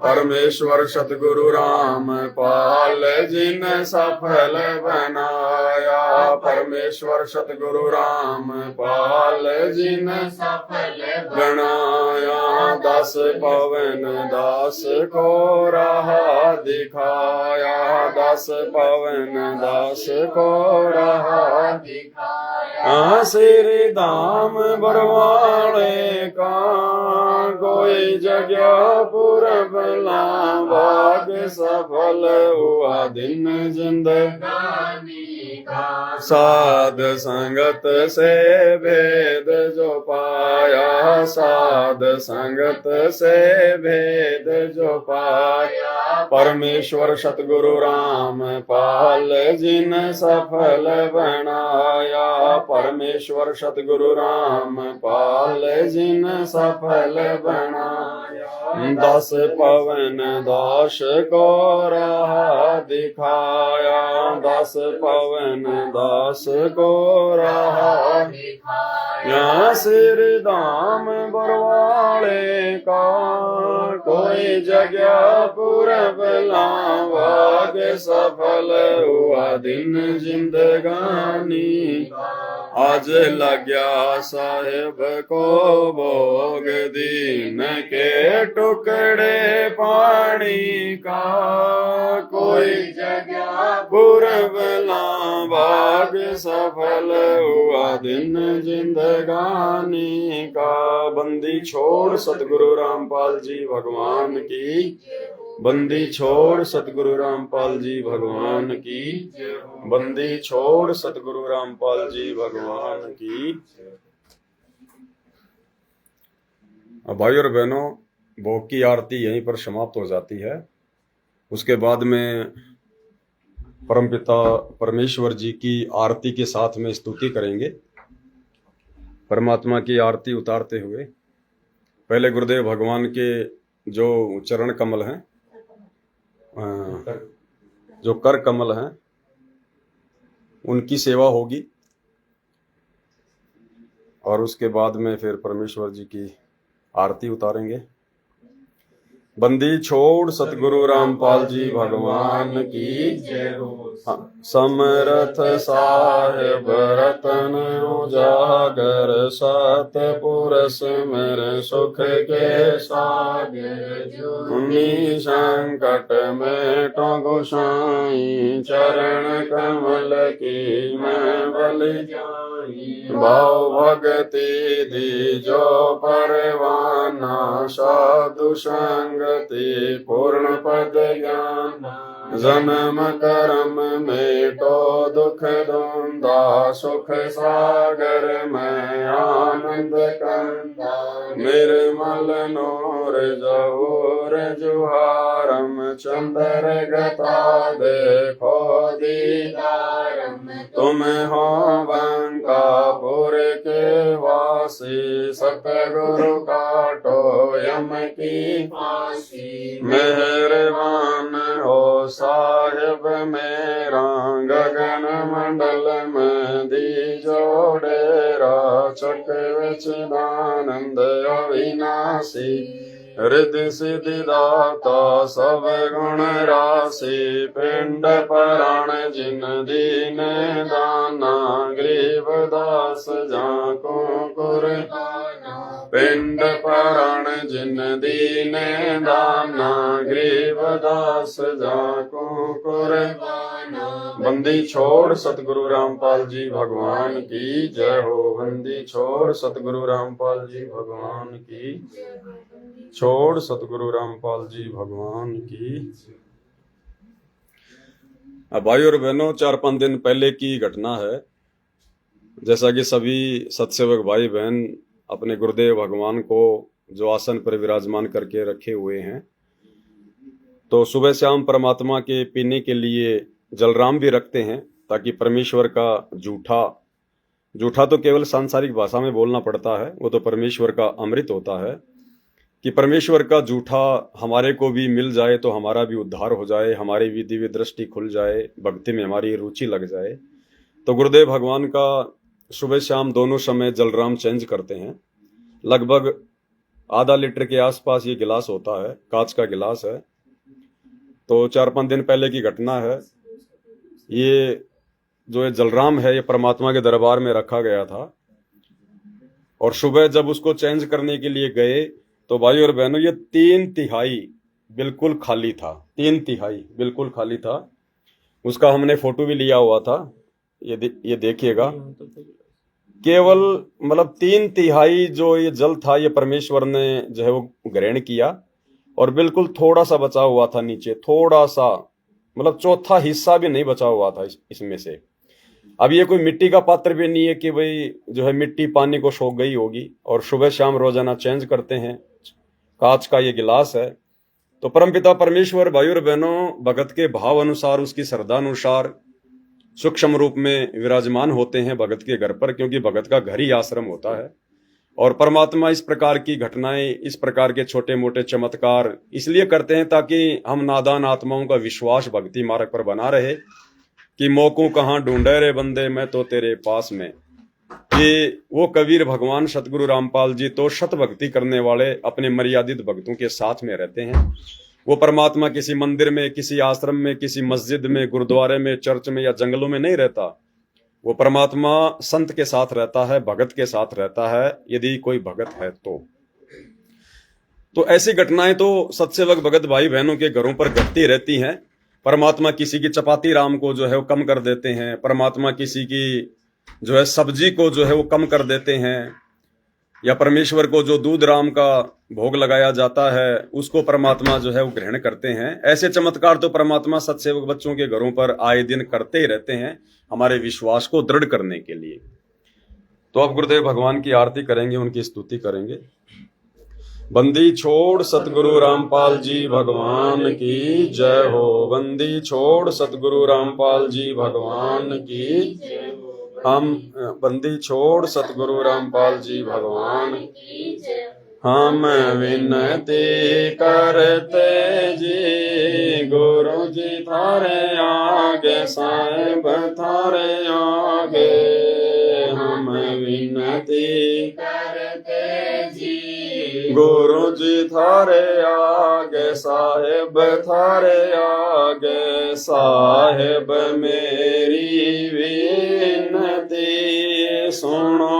परमेश्वर सतगुरु राम पाल जिन सफल बनाया, परमेश्वर सतगुरु राम पाल जिन सफल बनाया। दास पवन दास को राह दिखाया, दास पवन दास को राह दिखाया। श्री धाम बरवाड़े का, कोई जगह पूरबला भाग सफल हुआ दिन जिंदगानी का। साध संगत से भेद जो पाया, साध संगत से भेद जो पाया। परमेश्वर सतगुरु राम पाल जिन सफल बनाया, परमेश्वर सतगुरु राम पाल जिन सफल बनाया। दास पवन दास को राह दिखाया, दास पवन दास को राह दिखाया। श्री धाम बरवाड़े का, कोई जगह पूरबला भाग सफल हुआ दिन जिंदगानी। आज लग्या साहेब को भोग दीन के टुकड़े पानी का, कोई जगह पूरबला भाग सफल हुआ दिन जिंदगानी का। बंदी छोड़ सतगुरु रामपाल जी भगवान की, बंदी छोड़ सतगुरु रामपाल जी भगवान की, बंदी छोड़ सतगुरु रामपाल जी भगवान की। भाइयों और बहनों, भोग की आरती यहीं पर समाप्त हो जाती है। उसके बाद में परमपिता परमेश्वर जी की आरती के साथ में स्तुति करेंगे। परमात्मा की आरती उतारते हुए पहले गुरुदेव भगवान के जो चरण कमल हैं, जो कर कमल हैं, उनकी सेवा होगी। और उसके बाद में फिर परमेश्वर जी की आरती उतारेंगे। बंदी छोड़ सतगुरु रामपाल जी भगवान की जय हो। समरथ साहिब रतन उजागर, सतपुरुष मेरे सुख के सागर, जुनी संकट में गोसाई, चरण कमल की मैं बलि जाई, भाव भगति दी जो परवाना, साधु संगति पूर्ण पद ज्ञान, जन्म कर्म मेटो दुख धुंधा, सुख सागर में आनंद कंदा, निर्मल नूर जहूर जुहारम, चंद्र गता देखो दीदारम, तुम हो बंकापुर के वासी, सतगुरु काटो यम की फांसी, मेहरबान हो साहिब मेरा, गगन मंडल में दी जोड़ेरा, चक्र चिदानंद अविनाशी, हृदय सिद्धि दाता सब गुण राशि, पिंड पराण जिन दीन दाना, गरीब दास जाको कुर्बाना, पिंड पराण जिन दीन दाना, गरीब दास जाको कुर्बाना। बंदी छोड़ सतगुरु रामपाल जी भगवान की जय हो। बंदी छोड़ सतगुरु रामपाल जी भगवान की, छोड़ सतगुरु रामपाल जी भगवान की। अब भाई और बहनों, 4-5 दिन पहले की घटना है। जैसा कि सभी सत्सेवक भाई बहन अपने गुरुदेव भगवान को जो आसन पर विराजमान करके रखे हुए हैं, तो सुबह शाम परमात्मा के पीने के लिए जलराम भी रखते हैं, ताकि परमेश्वर का जूठा तो केवल सांसारिक भाषा में बोलना पड़ता है, वो तो परमेश्वर का अमृत होता है, कि परमेश्वर का जूठा हमारे को भी मिल जाए तो हमारा भी उद्धार हो जाए, हमारी भी दिव्य दृष्टि खुल जाए, भक्ति में हमारी रुचि लग जाए। तो गुरुदेव भगवान का सुबह शाम दोनों समय जलराम चेंज करते हैं। लगभग आधा लीटर के आसपास ये गिलास होता है, कांच का गिलास है। तो 4-5 दिन पहले की घटना है। ये जो ये जलराम है, ये परमात्मा के दरबार में रखा गया था, और सुबह जब उसको चेंज करने के लिए गए तो भाई और बहनों, ये 3/3 बिल्कुल खाली था। 3/3 बिल्कुल खाली था। उसका हमने फोटो भी लिया हुआ था, ये देखिएगा। केवल मतलब 3/3 जो ये जल था, ये परमेश्वर ने जो है वो ग्रहण किया, और बिल्कुल थोड़ा सा बचा हुआ था नीचे, थोड़ा सा, मतलब चौथा हिस्सा भी नहीं बचा हुआ था इसमें से। अब ये कोई मिट्टी का पात्र भी नहीं है कि भाई जो है मिट्टी पानी को सोख गई होगी, और सुबह शाम रोजाना चेंज करते हैं। कांच का ये गिलास है। तो परमपिता परमेश्वर भाई और बहनों भगत के भाव अनुसार, उसकी श्रद्धा अनुसार सूक्ष्म रूप में विराजमान होते हैं भगत के घर पर, क्योंकि भगत का घर ही आश्रम होता है। और परमात्मा इस प्रकार की घटनाएं, इस प्रकार के छोटे मोटे चमत्कार इसलिए करते हैं ताकि हम नादान आत्माओं का विश्वास भक्ति मार्ग पर बना रहे, कि मौकों कहाँ ढूंढे रे बंदे, मैं तो तेरे पास में। कि वो कबीर भगवान सतगुरु रामपाल जी तो शत भक्ति करने वाले अपने मर्यादित भक्तों के साथ में रहते हैं। वो परमात्मा किसी मंदिर में, किसी आश्रम में, किसी मस्जिद में, गुरुद्वारे में, चर्च में या जंगलों में नहीं रहता। वो परमात्मा संत के साथ रहता है, भगत के साथ रहता है, यदि कोई भगत है तो ऐसी घटनाएं तो सत्सेवक भगत भाई बहनों के घरों पर घटती रहती हैं। परमात्मा किसी की चपाती राम को जो है वो कम कर देते हैं, परमात्मा किसी की जो है सब्जी को जो है वो कम कर देते हैं, या परमेश्वर को जो दूध राम का भोग लगाया जाता है उसको परमात्मा जो है वो ग्रहण करते हैं। ऐसे चमत्कार तो परमात्मा सत्सेवक बच्चों के घरों पर आए दिन करते ही रहते हैं, हमारे विश्वास को दृढ़ करने के लिए। तो अब गुरुदेव भगवान की आरती करेंगे, उनकी स्तुति करेंगे। बंदी छोड़ सतगुरु रामपाल जी भगवान की जय हो। बंदी छोड़ सतगुरु रामपाल जी भगवान की जय हो। हम बंदी छोड़ सतगुरु रामपाल जी भगवान की जय। हम विनती करते जी गुरु जी थारे आगे, साहेब थारे आगे। हम विनती करते जी। गुरु जी थारे आगे साहेब थारे आगे साहेब मेरी विनती सुनो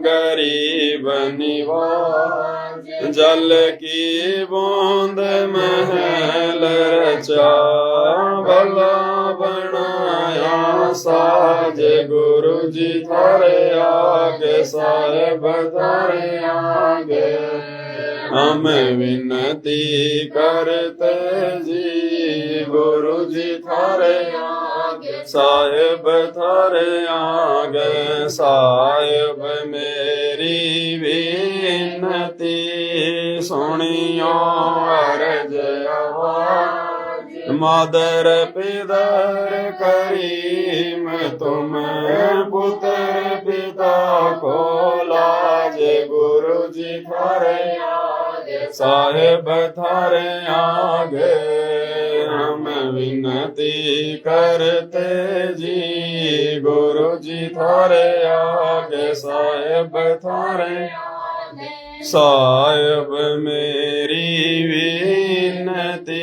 गरीब निवाज जल की बूंद महल रचा भला बनाया साज गुरु जी थारे आगे साहेब थारे आगे हम विनती करते जी गुरु जी थारे आगे साहेब थारे आगे साहेब मेरी विनती सुनियो अर्ज आवाज मादर पिदर करीम तुम पुत्र पिता को लाज गुरु जी थारे आगे साहेब थारे आगे हम विनती करते जी गुरु जी थारे आगे साहेब थारे साहेब मेरी विनती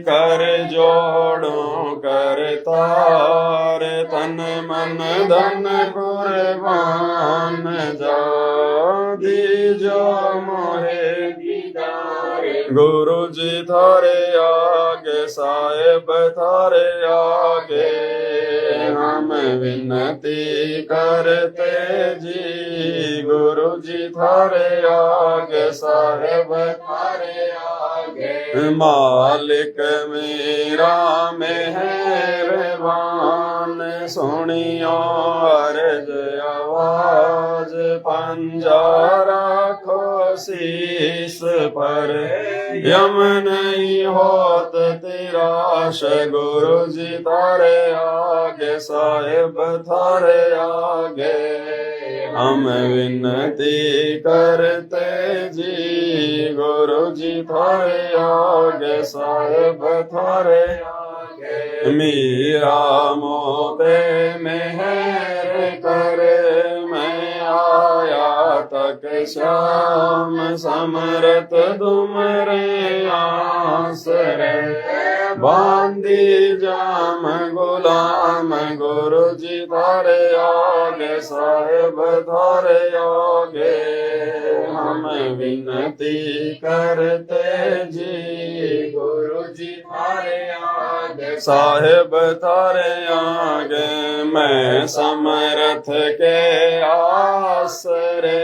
कर जोड़ो कर तार तन मन धन कुर्बान जा दीजो मोहे दीदार गुरु जी थारे आगे साहेब थारे आगे हम विनती करते जी गुरु जी थारे आगे साहेब थारे आगे मालिक मेरा मेहरबान सुनियो अर्ज आवाज पंजा राखो शीस पर यम नहीं होत तिराश गुरु जी थारे आगे साहेब थारे आगे हम विनती करते जी गुरु जी थारे आगे साहेब थारे आगे मीरा मोते मेहर करे मैं आया तक श्याम समरत तुमरे आसरे बांधी जाम गुलाम गुरु जी थारे आगे साहेब थारे आगे हम विनती करते जी गुरु जी थारे आगे साहेब थारे आगे मैं समरथ के आसरे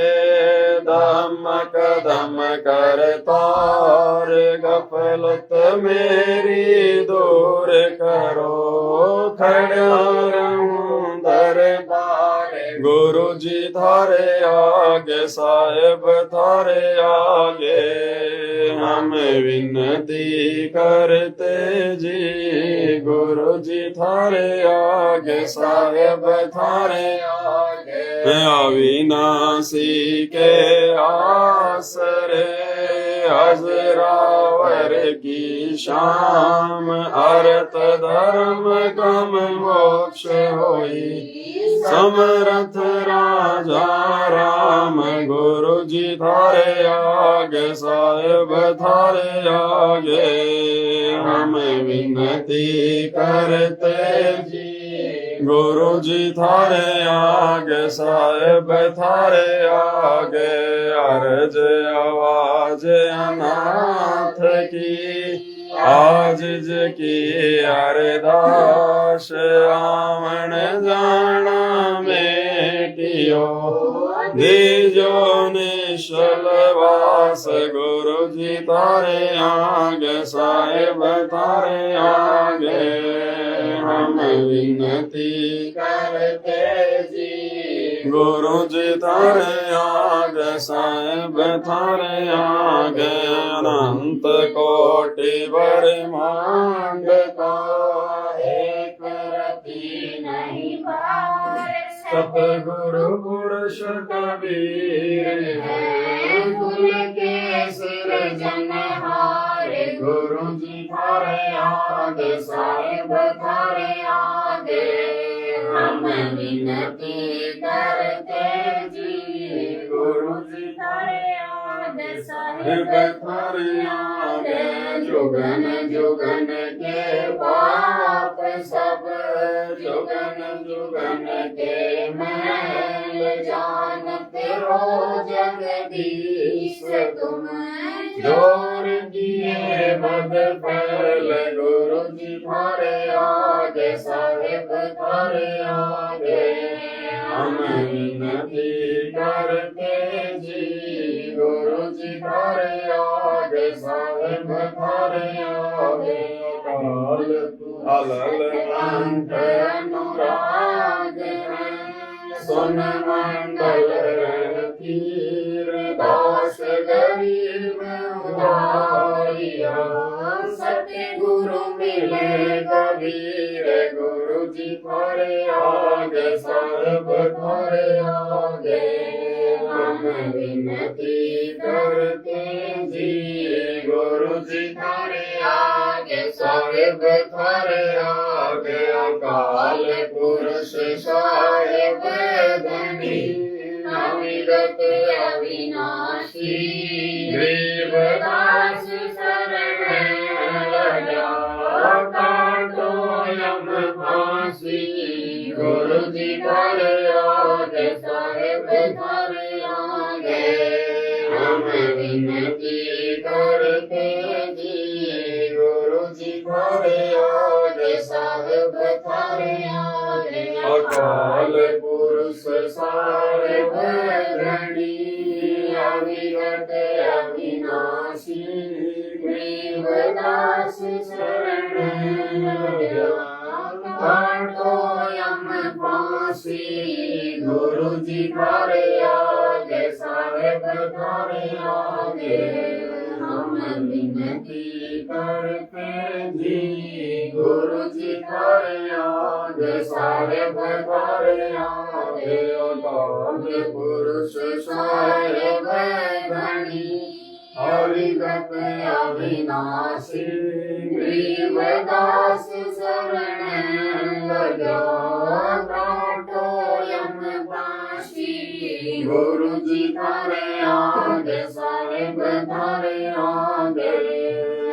दम कदम करतार गफलत मेरी दूर करो खड़ा रहूं दरबार गुरु जी थारे आगे साहेब थारे आगे हम विनती करते जी गुरु जी थारे आगे साहेब थारे आगे अविनाशी के आसरे अजरावर की शाम अर्थ धर्म कम मोक्ष होई समरथ राजा राम गुरु जी थारे आगे साहेब थारे आगे हम विनती करते जी गुरु जी थारे आगे साहेब थारे आगे अर्ज आवाज अनाथ की आज की अरदास आवन जाना मेटियो दीजो निश्चलवास गुरु जी थारे आगे साहेब थारे आगे हम विनती करते जी गुरु जी थारे आगे साहेब थारे आगे अनंत कोटि ब्रह्मांड का एक रति नहीं पार सतगुरु पुरुष कबीर है कुल के सृजनहार गुरु जी थारे आगे साहेब थारे आगे हम विनती करते साहिब थारे आगे जुगन जुगन के पाप सब जुगन जुगन के मैल जानते हो जगदीश तुम जोर किए बद फैल गुरु जी थारे आगे साहिब थारे आगे हम विनती करते जी गुरु जी थारे आगे साहिब थारे आगे काल अलल अंत अनुराग सुन मंगल तीर दास गरीब उदारिया सत्य गुरु मिले कबीर गुरु जी थारे आगे साहिब थारे आगे हम विनती करते जी गुरु जी थारे आगे साहिब थारे आगे अकाल पुरुष साहिब धनी अविरत अविनाशी गरीबदास शरण लगा काटो यम फांसी गुरु जी थारे आगे साहिब थारे आगे हम विनती करते जी गुरु जी थारे आगे साहिब थारे आगे अकाल पुरुष साहिब धनी अविरत अविनाशी गरीबदास शरण काटो यम फांसी गुरु जी थारे आगे साहिब थारे आगे हम विनती करते जी गुरु जी थारे आगे साहिब थारे आगे अकाल पुरुष साहिब धनी हरिगत अविनाशी गरीबदास शरण लगा काटो यम फांसी गुरु जी थारे आगे साहिब थारे आगे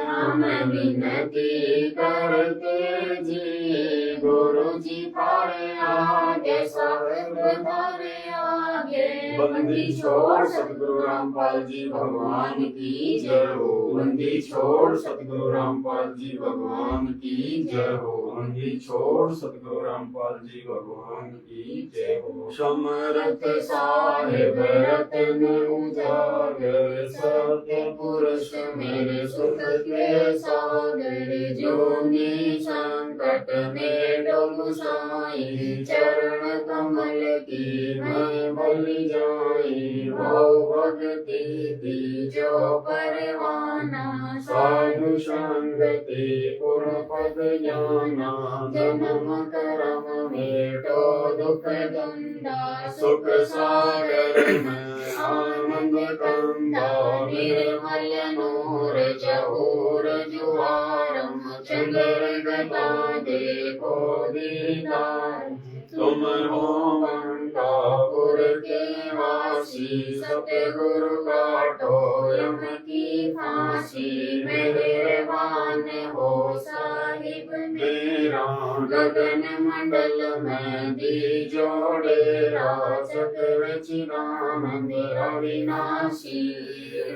हम विनती करते जी गुरु जी थारे आगे साहिब थारे आगे बंदी छोड़ सतगुरु रामपाल जी भगवान की जय हो बंदी छोड़ सतगुरु रामपाल जी भगवान की जय हो बंदी छोड़ सतगुरु रामपाल जी भगवान की जय हो समर्थ साहिब रतन उजागर सत्य पुरुष मेरे सुख के सागर जोनी संकट में डूब साई चरण कमल की मैं बल जाई भाव भक्ति दी जो परवाना साधु संगति पूर्ण पद जाना जन्म कर्म मेटो दुख गंदा सुख सागर में आनंद कंदा निर्मल नूर जहूर जुआरम चंद्र गता देखो दीदार तुम हो मंगापुर के वासी सतगुरु काटो यम की फांसी मेहरबान हो साहिब मेरा गगन मंडल में दी जोड़ेरा चक्र चिदानंद अविनाशी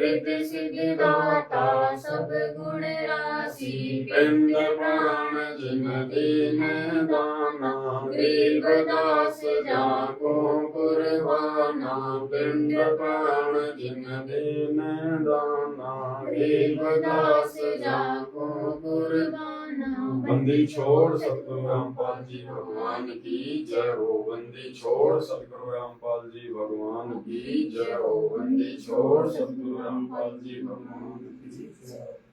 रिद्धि सिद्धि दाता सब गुण राशि पिंड प्राण जिन दीन दाना गरीबदास जाको कुर्बाना पिंड प्राण जिन दीन दाना गरीबदास जाको कुर्बाना बंदी छोड़ सतगुरु रामपाल जी भगवान की जय हो बंदी छोड़ सतगुरु रामपाल जी भगवान की जय हो बंदी छोड़ सतगुरु रामपाल जी भगवान की जय।